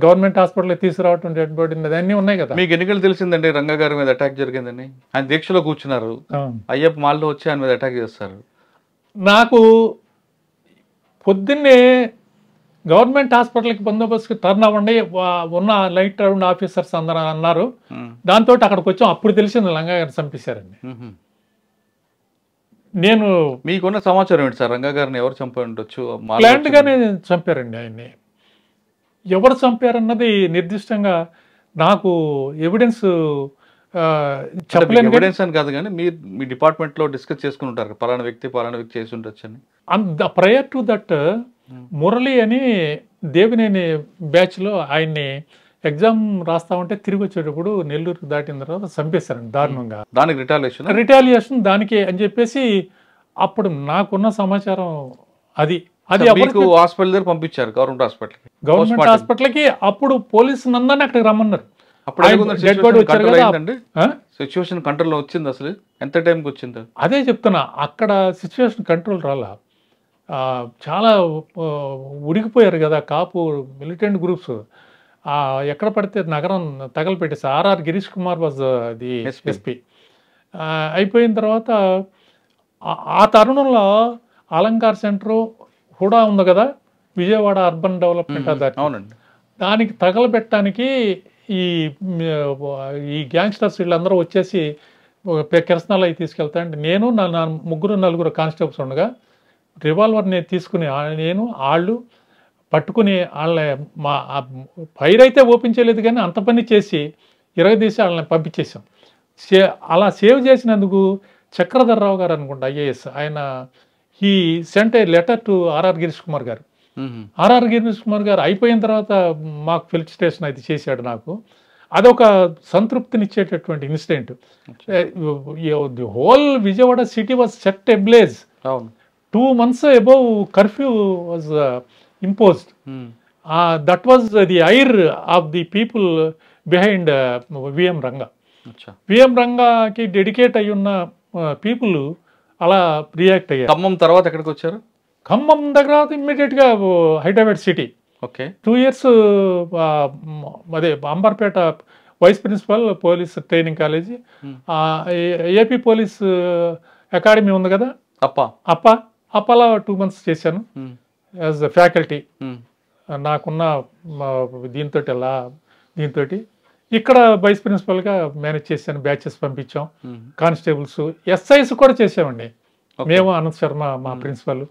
గవర్నమెంట్ హాస్పిటల్కి తీసుకురావటం, డెడ్ బాడీ అన్నీ ఉన్నాయి కదా. మీకు ఎన్నికలు తెలిసిందండి రంగా గారి మీద అటాక్ జరిగిందని? ఆయన దీక్షలో కూర్చున్నారు, ఆ. అయ్యప్ప మాల్లో వచ్చి ఆయన మీద అటాక్ చేస్తారు. నాకు పొద్దున్నే గవర్నమెంట్ హాస్పిటల్కి బందోబస్తుకి టర్న్ అవ్వండి, ఉన్న లైట్ రౌండ్ ఆఫీసర్స్ అందరూ అన్నారు. ఉమ్. దాంతో అక్కడికి వచ్చాం. అప్పుడు తెలిసింది లంగా గారిని చంపేశారండి. ఉహు. నేను మీకున్న సమాచారం ఏంటి సార్? రంగా గారిని ఎవరు చంపి ఉండొచ్చు? మాల్లో ప్లాంట్ వచ్చి- గానే చంపారండి ఆయన్ని. ఎవరు చంపారన్నది నిర్దిష్టంగా నాకు ఎవిడెన్స్ చెప్పలేను. కానీ ఎవిడెన్స్ అని కాదు, కానీ మీరు మీ డిపార్ట్మెంట్ లో డిస్కస్ చేసుకుని ఉంటారు, పలానా వ్యక్తి చేసి ఉండొచ్చు అని. ప్రయర్ టు దట్ మురళి అని దేవినేని బ్యాచ్లో ఆయన్ని ఎగ్జామ్ రాస్తా ఉంటే తిరిగి వచ్చేటప్పుడు నెల్లూరు దాటిన తర్వాత చంపేశారండి దారుణంగా. దానికి రిటాలియేషన్. రిటాలియేషన్ దానికి అని చెప్పేసి అప్పుడు నాకున్న సమాచారం అది. అది మీకు హాస్పిటల్ దగ్గర పంపించారు, గవర్నమెంట్ హాస్పిటల్. గవర్నమెంట్ హాస్పిటల్కి. అప్పుడు పోలీసు నందని అక్కడికి రమ్మన్నారు. అప్పుడు డెడ్ బాడీ వచ్చారు కదా. ఆ? సిచ్యువేషన్ కంట్రోల్ వచ్చింది అసలు? ఎంత టైంకి వచ్చింది? అదే చెప్తున్నా, అక్కడ సిచ్యువేషన్ కంట్రోల్ రాలా. చాలా ఉడికిపోయారు కదా కాపు మిలిటెంట్ గ్రూప్స్. ఎక్కడ పడితే నగరం తగలపెట్టేసి RR Girish Kumar was the SP. అయిపోయిన తర్వాత ఆ తరుణంలో అలంకార్ సెంటరు హుడా ఉంది కదా, విజయవాడ అర్బన్ డెవలప్మెంట్ అథారిటీ, అవునండి, దానికి తగలబెట్టడానికి ఈ గ్యాంగ్స్టర్స్ వీళ్ళందరూ వచ్చేసి కిరసనాలు అవి తీసుకెళ్తా అంటే నేను నా ముగ్గురు నలుగురు కానిస్టేబుల్స్ ఉండగా రివాల్వర్ని తీసుకుని నేను వాళ్ళు పట్టుకుని వాళ్ళ ఫైర్ అయితే ఓపెన్ చేయలేదు, కానీ అంత పని చేసి ఇరగదీసి వాళ్ళని పంపించేసాం. అలా సేవ్ చేసినందుకు చక్రధర్రావు గారు అనుకుంటా, ఐఏఎస్, ఆయన ఈ sent a letter to RR Girish Kumar garu. RR Girish Kumar గారు అయిపోయిన తర్వాత మాకు ఫెలిసిటేషన్ అయితే చేశాడు. నాకు అదొక సంతృప్తినిచ్చేటటువంటి incident. The whole Vijayawada city was set ablaze. 2 months above curfew was imposed. That was the ire of the people behind VM Ranga. VM Rangaకి డెడికేట్ అయి ఉన్న పీపుల్ అలా రియాక్ట్ అయ్యారు. ఖమ్మం తర్వాత ఎక్కడికి వచ్చారు? ఖమ్మం దగ్గర ఇమ్మీడియట్గా హైదరాబాద్ సిటీ. ఓకే. 2 years అదే Amberpet vice principal police training college, AP police academy ఉంది కదా, అప్పలా 2 months చేశాను యాజ్ అ ఫ్యాకల్టీ. నాకున్న దీంతో ఇక్కడ వైస్ ప్రిన్సిపల్గా మేనేజ్ చేశాను. బ్యాచెస్ పంపించాం, కానిస్టేబుల్స్, ఎస్ఐస్ కూడా చేసామండి మేము. అనంత్ శర్మ మా ప్రిన్సిపల్.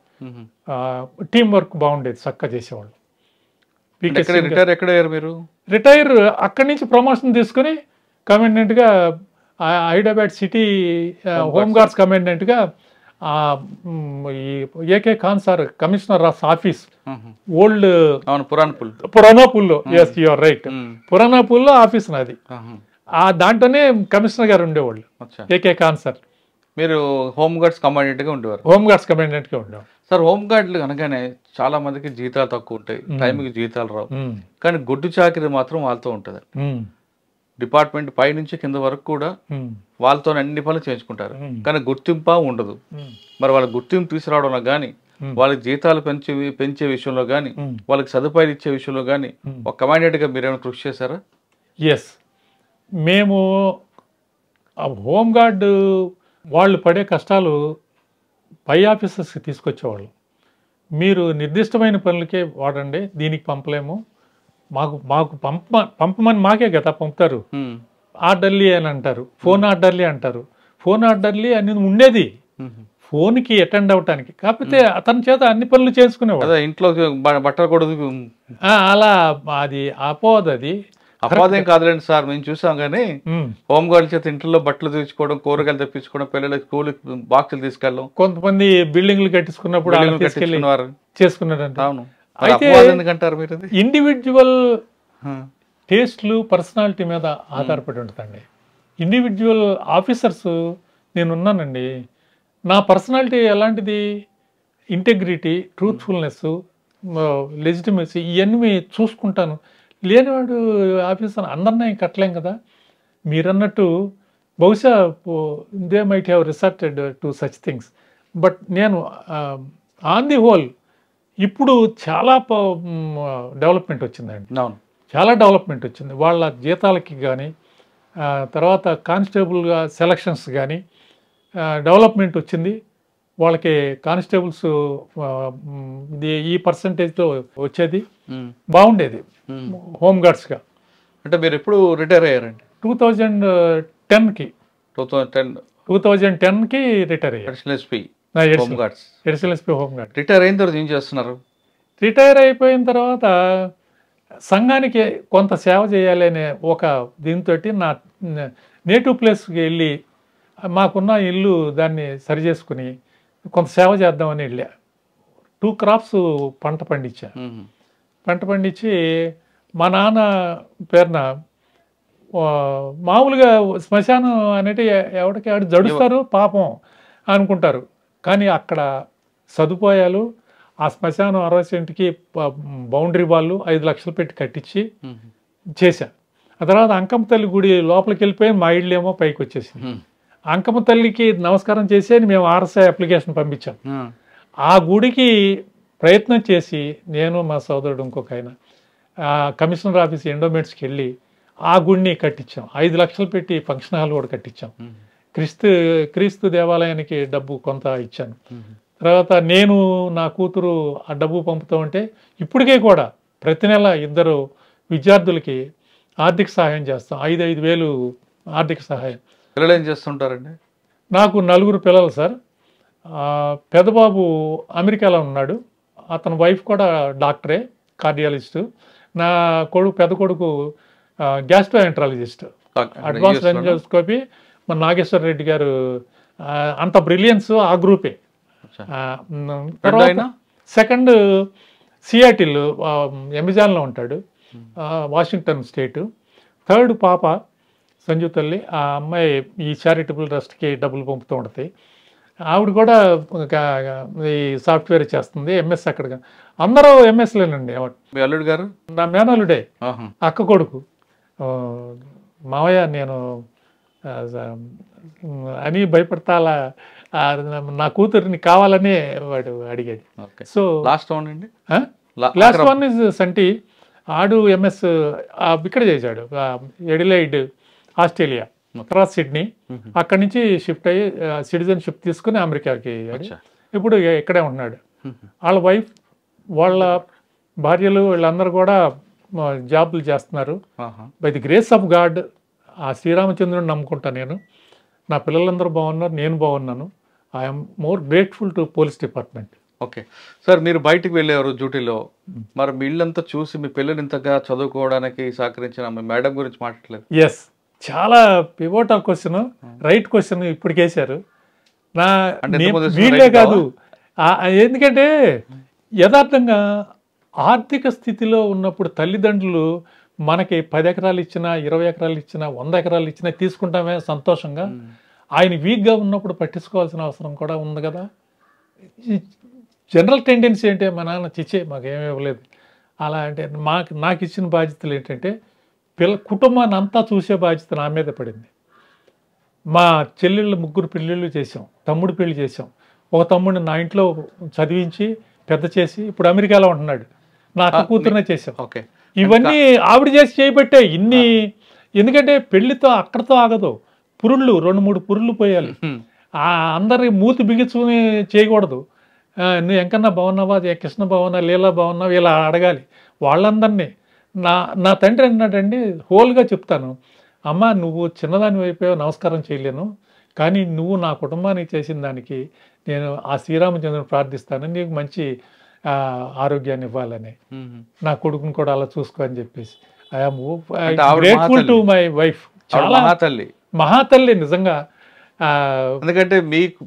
టీం వర్క్ బాగుండేది, చక్కగా చేసేవాళ్ళు. రిటైర్ అక్కడి నుంచి ప్రమోషన్ తీసుకుని కమాండెంట్గా హైదరాబాద్ సిటీ హోంగార్డ్స్ కమాండెంట్గా AK Khan sir commissioner of office old పురాణాపూల్లో, ఎస్ యు ఆర్ రైట్, పురాణాపూల్లో ఆఫీస్ నాది. దాంట్లోనే కమిషనర్ గారు ఉండేవాళ్ళు, ఏకే ఖాన్ సార్. మీరు హోమ్ గార్డ్స్ కమాండెంట్ గా ఉండేవారు? హోమ్ గార్డ్స్ కమాండెంట్ గా ఉండేవారు. సార్, హోమ్ గార్డులు అనగానే చాలా మందికి జీతాలు తక్కువ ఉంటాయి, టైంకి జీతాలు రావు, కానీ గుడ్డు చాకరీ మాత్రం వాళ్ళతో ఉంటుంది. డిపార్ట్మెంట్ పై నుంచి కింద వరకు కూడా వాళ్ళతో అన్ని పనులు చేయించుకుంటారు, కానీ గుర్తింపు ఉండదు. మరి వాళ్ళకి గుర్తింపు తీసుకురావడంలో కానీ, వాళ్ళకి జీతాలు పెంచే విషయంలో కానీ, వాళ్ళకి సదుపాయాలు ఇచ్చే విషయంలో కానీ ఒక కమాండెంట్గా మీరేమైనా కృషి చేశారా? ఎస్, మేము హోంగార్డు వాళ్ళు పడే కష్టాలు పై ఆఫీసర్స్కి తీసుకొచ్చేవాళ్ళు. మీరు నిర్దిష్టమైన పనులకే వాడండి, దీనికి పంపలేము, మాకు పంపమని మాకే కదా పంపుతారు. ఆర్డర్లీ అని అంటారు, ఫోన్ ఆర్డర్లీ అంటారు. ఫోన్ ఆర్డర్లీ అనేది ఉండేది ఫోన్కి అటెండ్ అవటానికి, కాకపోతే అతని చేత అన్ని పనులు చేసుకునేవాడు. ఇంట్లో బట్టలు కూడా అలా అది అపోదది అపాదేం కాదులేండి సార్, మేము చూసాం. కానీ హోమ్ గార్డ్ చేత ఇంట్లో బట్టలు తెచ్చుకోవడం, కూరగాయలు తెప్పించుకోవడం, పిల్లలకి స్కూల్ బాక్సులు తీసుకెళ్ళడం, కొంతమంది బిల్డింగ్లు కట్టించుకున్నప్పుడు చేసుకున్నారంట. అవును, అయితే ఎందుకంటారు మీరు? ఇండివిజువల్ టేస్ట్లు పర్సనాలిటీ మీద ఆధారపడి ఉంటుందండి. ఇండివిజువల్ ఆఫీసర్స్ నేనున్నానండి, నా పర్సనాలిటీ ఎలాంటిది, ఇంటెగ్రిటీ, ట్రూత్ఫుల్నెస్, లెజిటిమసీ, ఇవన్నీ చూసుకుంటాను. లేనివాడు ఆఫీసర్ అందరినీ కట్టలేం కదా. మీరన్నట్టు బహుశా they might have resorted to such things. But నేను ఆన్ ది హోల్ ఇప్పుడు చాలా డెవలప్మెంట్ వచ్చిందండి. అవును. చాలా డెవలప్మెంట్ వచ్చింది. వాళ్ళ జీతాలకి కానీ తర్వాత కానిస్టేబుల్గా సెలక్షన్స్ కానీ డెవలప్మెంట్ వచ్చింది. వాళ్ళకి కానిస్టేబుల్స్ ఈ పర్సంటేజ్తో వచ్చేది, బాగుండేది హోమ్ గార్డ్స్గా. అంటే మీరు ఎప్పుడు రిటైర్ అయ్యారండి? 2010కి 2010 రిటైర్ అయ్యారు. Additional SP home guards. Additional SP home guard. Retire అయిన తర్వాత ఏం చేస్తున్నారు? రిటైర్ అయిపోయిన తర్వాత సంఘానికి కొంత సేవ చేయాలి అనే ఒక దీంతో నా నేటివ్ ప్లేస్కి వెళ్ళి మాకున్న ఇల్లు దాన్ని సరి చేసుకుని కొంత సేవ చేద్దామని వెళ్ళా. 2 crops పంట పండించా. పంట పండించి మా నాన్న పేరున మామూలుగా శ్మశానం అనేది ఎవరికి జడుస్తారు పాపం అనుకుంటారు. కానీ అక్కడ సదుపాయాలు, ఆ శ్మశానం 60 సెంట్కి బౌండరీ వాళ్ళు 5 లక్షలు పెట్టి కట్టించి చేశా. ఆ తర్వాత అంకమ్మ తల్లి గుడి లోపలికి వెళ్ళిపోయి మా ఇళ్ళు ఏమో పైకి వచ్చేసింది. అంకమ్మ తల్లికి నమస్కారం చేసి మేము ఆర్ఎస్ఐ అప్లికేషన్ పంపించాం. ఆ గుడికి ప్రయత్నం చేసి నేను మా సోదరుడు ఇంకొక ఆయన కమిషనర్ ఆఫీస్ ఎండోమెంట్స్కి వెళ్ళి ఆ గుడిని కట్టించాం. 5 లక్షలు పెట్టి ఫంక్షన్ హాల్ కూడా కట్టించాం. క్రీస్తు దేవాలయానికి డబ్బు కొంత ఇచ్చాను. తర్వాత నేను నా కూతురు ఆ డబ్బు పంపుతూ ఉంటే ఇప్పటికే కూడా ప్రతి నెల 2 విద్యార్థులకి ఆర్థిక సహాయం చేస్తాం. 5,000 ఆర్థిక సహాయం. పిల్లలు ఏం చేస్తుంటారండి? నాకు 4 పిల్లలు సార్. పెద్దబాబు అమెరికాలో ఉన్నాడు. అతని వైఫ్ కూడా డాక్టరే, కార్డియాలజిస్టు. నా పెద్ద కొడుకు గ్యాస్ట్రోఎంట్రాలజిస్ట్, అడ్వాన్స్డ్ ఎండోస్కోపీ. మన నాగేశ్వర రెడ్డి గారు అంత బ్రిలియన్స్ ఆ గ్రూపే. తర్వాత సెకండ్ సియాటిల్ అమెజాన్లో ఉంటాడు, వాషింగ్టన్ స్టేటు. థర్డ్ పాప సంజు తల్లి, ఆ అమ్మాయి ఈ చారిటబుల్ ట్రస్ట్కి డబ్బులు పంపుతూ ఉంటుంది. ఆవిడ కూడా ఈ సాఫ్ట్వేర్ చేస్తుంది, ఎంఎస్. అక్కడ అందరూ ఎంఎస్లేనండి. మీ అల్లుడు గారు? నా మేనల్లుడే, అక్క కొడుకు. మావయ్య నేను అని భయపడతా అలా నా కూతురిని కావాలని వాడు అడిగాడు. సో లాస్ట్ వన్ ఇస్ సంటి. ఆడు ఎంఎస్ ఇక్కడ చేశాడు, ఎడిలైడ్ ఆస్ట్రేలియా, తర్వాత సిడ్నీ. అక్కడి నుంచి షిఫ్ట్ అయ్యి సిటిజన్షిప్ తీసుకుని అమెరికాకి ఇప్పుడు ఇక్కడే ఉంటున్నాడు. వాళ్ళ వైఫ్, వాళ్ళ భార్యలు, వీళ్ళందరూ కూడా జాబులు చేస్తున్నారు. By the grace of God ఆ శ్రీరామచంద్రుని నమ్ముకుంటా నేను. నా పిల్లలందరూ బాగున్నారు, నేను బాగున్నాను. I'm more grateful to police department. Okay sir, మీరు బయటికి వెళ్ళేవారు డ్యూటీలో, మరి మీ ఇల్లంతా చూసి మీ పిల్లలు ఇంతగా చదువుకోవడానికి సహకరించిన మీ మేడం గురించి మాట్లాడలేదు? ఎస్, చాలా పివోటల్ క్వశ్చన్, రైట్ క్వశ్చన్ ఇప్పుడు వేశారు. నా వీళ్ళే కాదు, ఎందుకంటే యథార్థంగా ఆర్థిక స్థితిలో ఉన్నప్పుడు తల్లిదండ్రులు మనకి 10 ఎకరాలు ఇచ్చినా, 20 ఎకరాలు ఇచ్చినా, 100 ఎకరాలు ఇచ్చినా తీసుకుంటామే సంతోషంగా. ఆయన వీక్గా ఉన్నప్పుడు పట్టించుకోవాల్సిన అవసరం కూడా ఉంది కదా. జనరల్ టెండెన్సీ ఏంటంటే మా నాన్న చిచ్చే మాకేమీ ఇవ్వలేదు అలా అంటే, నాకు ఇచ్చిన బాధ్యతలు ఏంటంటే కుటుంబాన్ని అంతా చూసే బాధ్యత నా మీద పడింది. మా చెల్లెళ్ళు 3 పెళ్ళిళ్ళు చేసాం, తమ్ముడు పెళ్లి చేసాం. ఒక తమ్ముడిని నా ఇంట్లో చదివించి పెద్ద చేసి ఇప్పుడు అమెరికాలో ఉంటున్నాడు. నా అక్క కూతురునే చేసాం. ఓకే, ఇవన్నీ ఆవిడ చేసి చేయబట్టే ఇన్ని. ఎందుకంటే పెళ్లితో అక్కడతో ఆగదు, పురుళ్ళు 2-3 పురుళ్ళు పోయాలి. అందరి మూతి బిగించుకుని చేయకూడదు. నువ్వు ఎంకన్నా బాగున్నావా, కృష్ణ బాగున్నా, లీలా బాగున్నావా, ఇలా అడగాలి వాళ్ళందరినీ. నా తండ్రి అన్నాడండి, హోల్గా చెప్తాను, అమ్మ నువ్వు చిన్నదాని అయిపోయావు, నమస్కారం చేయలేను, కానీ నువ్వు నా కుటుంబానికి చేసిన దానికి నేను ఆ శ్రీరామచంద్రుని ప్రార్థిస్తాను, నీకు మంచి ఆరోగ్యాన్ని ఇవ్వాలని, నా కొడుకుని కూడా అలా చూసుకో అని చెప్పేసి. I'm grateful to my wife. చాలా మహాతల్లి నిజంగా. ఎందుకంటే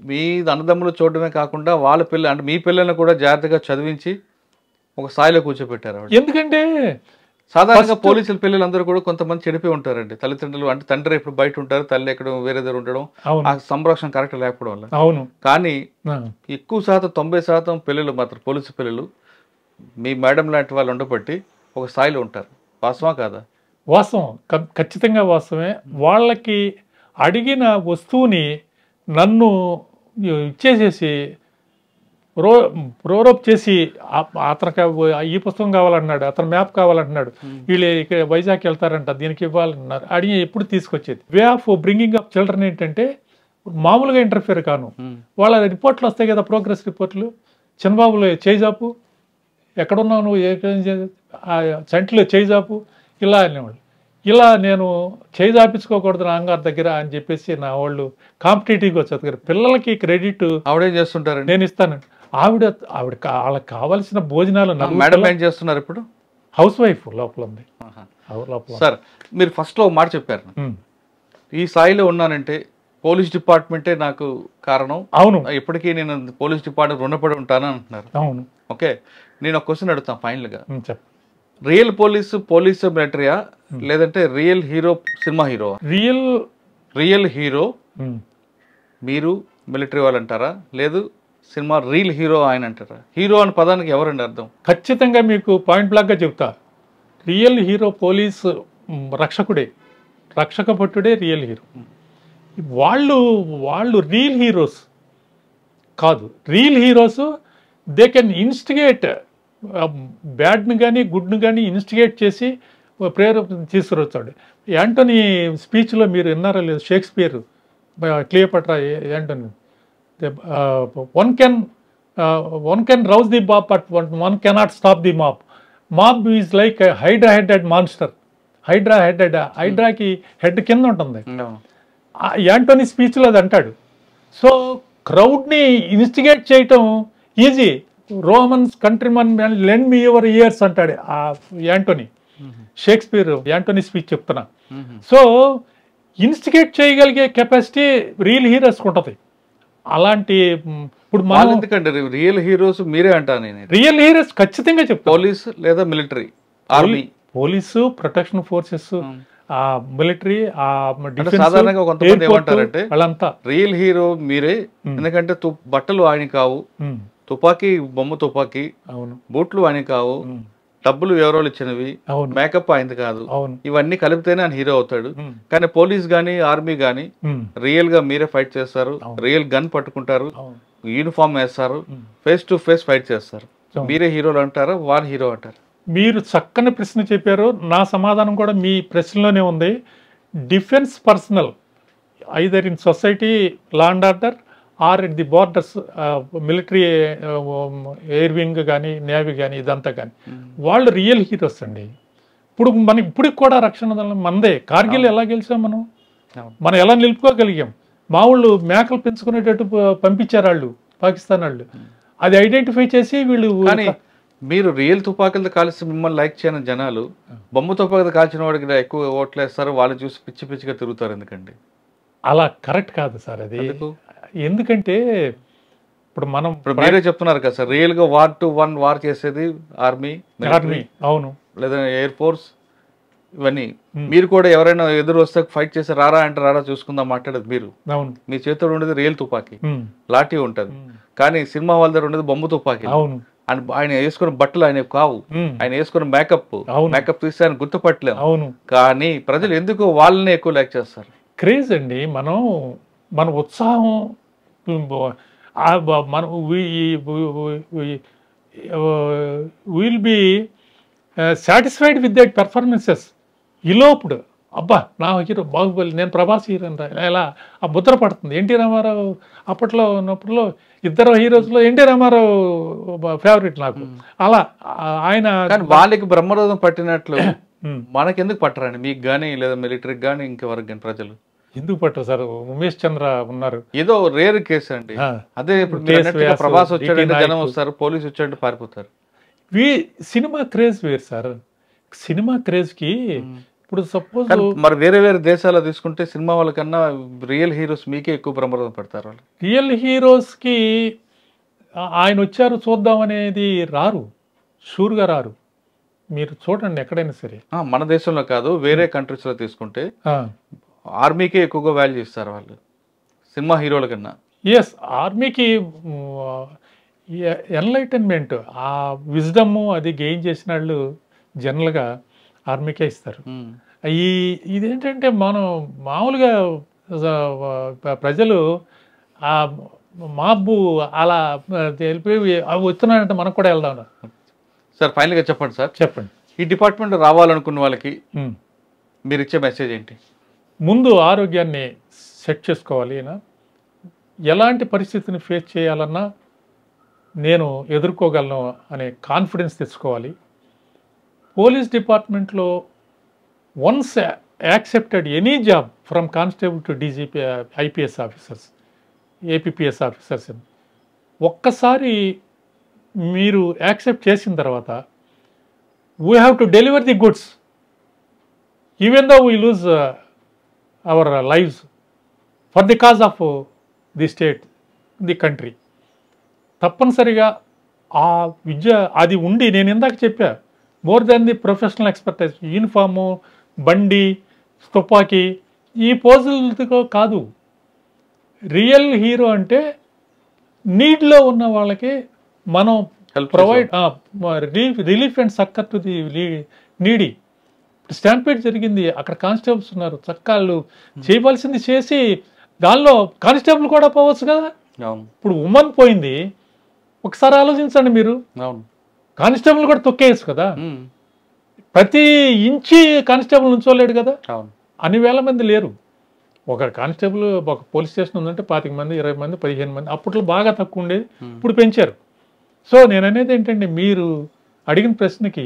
మీ అన్నదమ్ములు చూడడమే కాకుండా వాళ్ళ పిల్లలు, అంటే మీ పిల్లల్ని కూడా జాగ్రత్తగా చదివించి ఒక స్థాయిలో కూర్చోబెట్టారు. ఎందుకంటే సాధారణంగా పోలీసుల పిల్లలందరూ కూడా కొంతమంది చెడిపోయి ఉంటారండి. తల్లిదండ్రులు అంటే తండ్రి ఎప్పుడు బయట ఉంటారు, తల్లి ఎక్కడ వేరే దగ్గర ఉండడం, ఆ సంరక్షణ కరెక్ట్ లేకపోవడం వల్ల. అవును. కానీ ఎక్కువ శాతం 90% పిల్లలు మాత్రం పోలీసు పిల్లలు మీ మేడం లాంటి వాళ్ళు ఉండబట్టి ఒక స్థాయిలో ఉంటారు. వాస్తవా కాదా? వాస్తవం, ఖచ్చితంగా వాస్తవమే. వాళ్ళకి అడిగిన వస్తువుని నన్ను ఇచ్చేసేసి ప్రోరోప్ చేసి అతనికి ఈ పుస్తకం కావాలన్నాడు, అతను మ్యాప్ కావాలంటున్నాడు, వీళ్ళు ఇక్కడ వైజాగ్ వెళ్తారంట దీనికి ఇవ్వాలన్నారు, అడిగి ఎప్పుడు తీసుకొచ్చేది. Way of bringing up children ఏంటంటే మామూలుగా ఇంటర్ఫియర్ కాను, వాళ్ళ రిపోర్ట్లు వస్తాయి కదా, ప్రోగ్రెస్ రిపోర్ట్లు, చంద్రబాబులో చేజాపు, ఎక్కడున్నావు నువ్వు, చంటిలో చేజాపు, ఇలా అనేవాళ్ళు. ఇలా నేను చేజాపించుకోకూడదు నాన్నగారి దగ్గర అని చెప్పేసి నా వాళ్ళు కాంపిటేటివ్గా చదువుతారు. పిల్లలకి క్రెడిట్ ఆవిడేం చేస్తుంటారండి? నేను ఇస్తాను. ఆవిడ వాళ్ళకి కావాల్సిన భోజనాలు మేడం ఏం చేస్తున్నారు ఇప్పుడు? హౌస్ వైఫ్ లోపల ఉంది. సార్ మీరు ఫస్ట్ లో మాట చెప్పారు, ఈ స్థాయిలో ఉన్నానంటే పోలీస్ డిపార్ట్మెంటే నాకు కారణం. అవును, ఇప్పటికీ నేను పోలీస్ డిపార్ట్మెంట్ రుణపడి ఉంటాను అంటున్నారు. అవును. ఓకే, నేను ఒక క్వశ్చన్ అడుగుతాను ఫైనల్ గా. రియల్ పోలీస్ మిలిటరీయా లేదంటే real hero cinema hero? Real hero మీరు మిలిటరీ వాళ్ళు అంటారా, లేదు సినిమా రియల్ హీరో ఆయన అంటారా? హీరో అనే పదానికి ఎవరండి అర్థం? ఖచ్చితంగా మీకు పాయింట్ బ్లాక్ గా చెప్తా. రియల్ హీరో పోలీస్ రక్షకుడే, రక్షక భటుడే రియల్ హీరో. వాళ్ళు రియల్ హీరోస్ కాదు. Real heroes they can instigate, బ్యాడ్ని కానీ గుడ్ని కానీ ఇన్స్టిగేట్ చేసి ప్రేరేపణ తీసుకురొచ్చాడు. యాంటోనీ స్పీచ్లో మీరు విన్నారా లేదు, Shakespeare Cleopatra Antony, one can rouse the mob but one cannot stop the mob. Mob is like hydra headed monster. హైడ్రాకి హెడ్ కింద ఉంటుంది. యాంటోనీ స్పీచ్లో అది అంటాడు. సో క్రౌడ్ని ఇన్స్టిగేట్ చేయటం easy. Romans countryman lend me your ears అంటాడు ఆ యాంటోనీ. షేక్స్పియర్ యాంటోనీ స్పీచ్ చెప్తున్నా. సో ఇన్స్టిగేట్ చేయగలిగే కెపాసిటీ రియల్ హీరోస్కి ఉంటుంది. అలాంటి ఇప్పుడు ఎందుకంటే రియల్ హీరోస్ మీరే అంటాను నేను. రియల్ హీరోస్ ఖచ్చితంగా చెప్తాను. పోలీస్ లేదా military, army, police, protection forces, ఆ మిలిటరీ, ఆ సాధారణంగా కొంతమంది ఏమంటారంటే వాళ్ళంతా రియల్ హీరో మీరే, ఎందుకంటే బట్టలు ఆయన కావు, తుపాకీ బొమ్మ తుపాకీ, బూట్లు ఆయన కావు, డబ్బులు ఎవరో ఇచ్చినవి, మేకప్ ఆయనది కాదు, ఇవన్నీ కలిపితేనే ఆయన హీరో అవుతాడు. కానీ పోలీస్ గానీ ఆర్మీ గానీ రియల్ గా మీరే ఫైట్ చేస్తారు, రియల్ గన్ పట్టుకుంటారు, యూనిఫామ్ వేస్తారు, ఫేస్ టు ఫేస్ ఫైట్ చేస్తారు. మీరే హీరోలు అంటారా, వాన్ హీరో అంటారు? మీరు చక్కని ప్రశ్న చెప్పారు. నా సమాధానం కూడా మీ ప్రశ్నలోనే ఉంది. Defence personnel either in society, law and order, or at the borders, military, air wing కానీ, నేవీ కానీ, ఇదంతా కానీ వాళ్ళు రియల్ హీరోస్ అండి. ఇప్పటికి కూడా రక్షణ దళం మనదే. కార్గిల్ ఎలా గెలిచాం మనం ఎలా నిలుపుకోగలిగాం? మా వాళ్ళు మేకలు పెంచుకునేటట్టు పంపించారు వాళ్ళు, పాకిస్తాన్ వాళ్ళు. అది ఐడెంటిఫై చేసి వీళ్ళు. మీరు రియల్ తుపాకులతో కాల్చి మిమ్మల్ని లైక్ చేయని జనాలు బొమ్మ తుపాకులతో కాల్చిన వాడికి ఎక్కువ ఓట్లు వేస్తారు, వాళ్ళు చూసి పిచ్చి పిచ్చిగా తిరుగుతారు. ఎందుకండి అలా? కరెక్ట్ కాదు సార్ అది. ఎందుకంటే ఇప్పుడు మనం మీరే చెప్తున్నారు కదా సార్, రియల్ గా 1-to-1 వార్ చేసేది ఆర్మీ, అవును, లేదా ఎయిర్ ఫోర్స్, ఇవన్నీ. మీరు కూడా ఎవరైనా ఎదురు వస్తే ఫైట్ చేసి రారా అంటే రారా చూసుకుందాం మాట్లాడేది మీరు. మీ చేతిలో ఉండేది రియల్ తుపాకీ, లాఠీ ఉంటది. కానీ సినిమా వాళ్ళ దగ్గర ఉండేది బొమ్మ తుపాకీ. ఆయన వేసుకున్న బట్టలు ఆయన కావు, ఆయన వేసుకున్న మేకప్ తీస్తే ఆయన గుర్తుపట్టలేము. కానీ ప్రజలు ఎందుకు వాళ్ళని ఎక్కువ లైక్ చేస్తారు? క్రేజ్ అండి. మన ఉత్సాహం, మనం will be satisfied with that performances. ఈలోపుడు అబ్బా నా హీరో బాహుబలి, నేను ప్రభాస్ హీరో ఎలా ఆ ముద్ర పడుతుంది. ఎన్టీ రామారావు అప్పట్లో ఉన్నప్పుడు ఇద్దరు హీరోస్లో ఎన్టీ రామారావు ఫేవరెట్ నాకు. అలా ఆయన వాళ్ళకి బ్రహ్మరథం పట్టినట్లు మనకెందుకు పట్టరండి? మీకు కానీ లేదా మిలిటరీకి కానీ ఇంకెవరికి కానీ ప్రజలు ఎందుకు పట్టరు సార్? ఉమేష్ చంద్ర ఉన్నారు, ఏదో రేర్ కేసు అండి. అదే ఇప్పుడు ప్రభాస్ వచ్చాడంటే జనం వస్తారు, పోలీసు వచ్చాడంటే పారిపోతారు. సినిమా క్రేజ్ వేరు సార్. సినిమా క్రేజ్కి ఇప్పుడు సపోజ్ మరి వేరే వేరే దేశాల్లో తీసుకుంటే సినిమా వాళ్ళకన్నా రియల్ హీరోస్ మీకే ఎక్కువ బ్రహ్మరథం పడతారు. వాళ్ళు రియల్ హీరోస్కి ఆయన వచ్చారు చూద్దాం అనేది రారు, షూర్గా రారు. మీరు చూడండి ఎక్కడైనా సరే. మన దేశంలో కాదు, వేరే కంట్రీస్లో తీసుకుంటే ఆర్మీకే ఎక్కువగా వాల్యూ ఇస్తారు వాళ్ళు సినిమా హీరోల కన్నా. ఎస్, ఆర్మీకి ఎన్లైటన్మెంట్, ఆ విజ్డమ్ అది గెయిన్ చేసిన వాళ్ళు జనరల్గా ఆర్మీకే ఇస్తారు. ఇదేంటంటే మనం మామూలుగా ప్రజలు ఆ మాబ్బు అలా వెళ్ళిపోయి అవి వస్తున్నాయంటే మనకు కూడా వెళ్దాం. సార్ ఫైనల్గా చెప్పండి సార్, చెప్పండి. ఈ డిపార్ట్మెంట్ రావాలనుకున్న వాళ్ళకి మీరు ఇచ్చే మెసేజ్ ఏంటి? ముందు ఆరోగ్యాన్ని సెట్ చేసుకోవాలి. ఎలాంటి పరిస్థితిని ఫేస్ చేయాలన్నా నేను ఎదుర్కోగలను అనే కాన్ఫిడెన్స్ తెచ్చుకోవాలి. పోలీస్ డిపార్ట్మెంట్లో once accepted any job from constable to DGP, IPS officers, APPS officers, ఒక్కసారి మీరు యాక్సెప్ట్ చేసిన తర్వాత we have to deliver the goods even though we lose our lives for the cause of the state, the country. తప్పనిసరిగా ఆ విద్య అది ఉండి, నేను ఇందాక చెప్పా, more than the professional expertise, uniform, బండి, తుపాకీ, ఈ పోజులతో కాదు. రియల్ హీరో అంటే నీడ్లో ఉన్న వాళ్ళకి మనం provide relief and succour to the needy. Stampede జరిగింది, అక్కడ కానిస్టేబుల్స్ ఉన్నారు, చక్కాళ్ళు చేయవలసింది చేసి దానిలో కానిస్టేబుల్ కూడా పోవచ్చు కదా. ఇప్పుడు ఉమెన్ పోయింది, ఒకసారి ఆలోచించండి మీరు, కానిస్టేబుల్ కూడా తొక్కేయచ్చు కదా. ప్రతి ఇంచి కానిస్టేబుల్ ఉంచోలేడు కదా. అన్ని వేల మంది లేరు. ఒక కానిస్టేబుల్ ఒక పోలీస్ స్టేషన్ ఉందంటే 25 మంది, 20 మంది, 15 మంది. అప్పట్లో బాగా తక్కువ ఉండేది, ఇప్పుడు పెంచారు. సో నేను అనేది ఏంటంటే, మీరు అడిగిన ప్రశ్నకి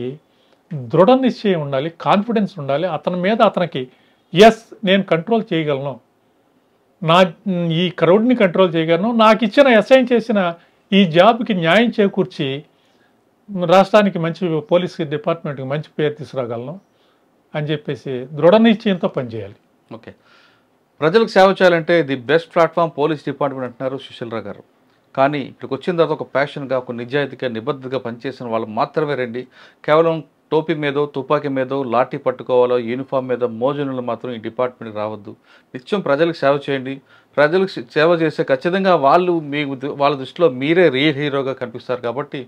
దృఢ నిశ్చయం ఉండాలి, కాన్ఫిడెన్స్ ఉండాలి. అతని మీద అతనికి ఎస్ నేను కంట్రోల్ చేయగలను, ఈ క్రౌడ్ని కంట్రోల్ చేయగలను, నాకు ఇచ్చిన అసైన్ చేసిన ఈ జాబ్కి న్యాయం చేకూర్చి రాష్ట్రానికి మంచి పోలీస్ డిపార్ట్మెంట్కి మంచి పేరు తీసుకురాగలను అని చెప్పేసి దృఢ నిశ్చయంతో పనిచేయాలి. ఓకే, ప్రజలకు సేవ చేయాలంటే the best platform police department అంటున్నారు సుశీల్రావు గారు. కానీ ఇక్కడికి వచ్చిన తర్వాత ఒక ప్యాషన్గా, ఒక నిజాయితీగా, నిబద్ధతగా పనిచేసిన వాళ్ళు మాత్రమే రండి. కేవలం టోపీ మీదో, తుపాకీ మీదో, లాఠీ పట్టుకోవాలో, యూనిఫామ్ మీద మోజనులు మాత్రం ఈ డిపార్ట్మెంట్కి రావద్దు. నిత్యం ప్రజలకు సేవ చేయండి. ప్రజలకు సేవ చేస్తే ఖచ్చితంగా వాళ్ళు వాళ్ళ దృష్టిలో మీరే రియల్ హీరోగా కనిపిస్తారు. కాబట్టి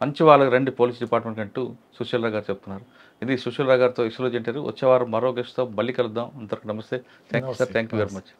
మంచి వాళ్ళకి రండి పోలీస్ డిపార్ట్మెంట్ అంటూ సుశీల్రావు గారు చెప్తున్నారు. ఇది సుశీల్రావు గారితో ఇష్యూలో ఇంటర్వ్యూ. వచ్చేవారు మరో గెస్ట్తో మళ్ళీ కలుద్దాం. అంతవరకు నమస్తే. Thank you sir, thank you very much.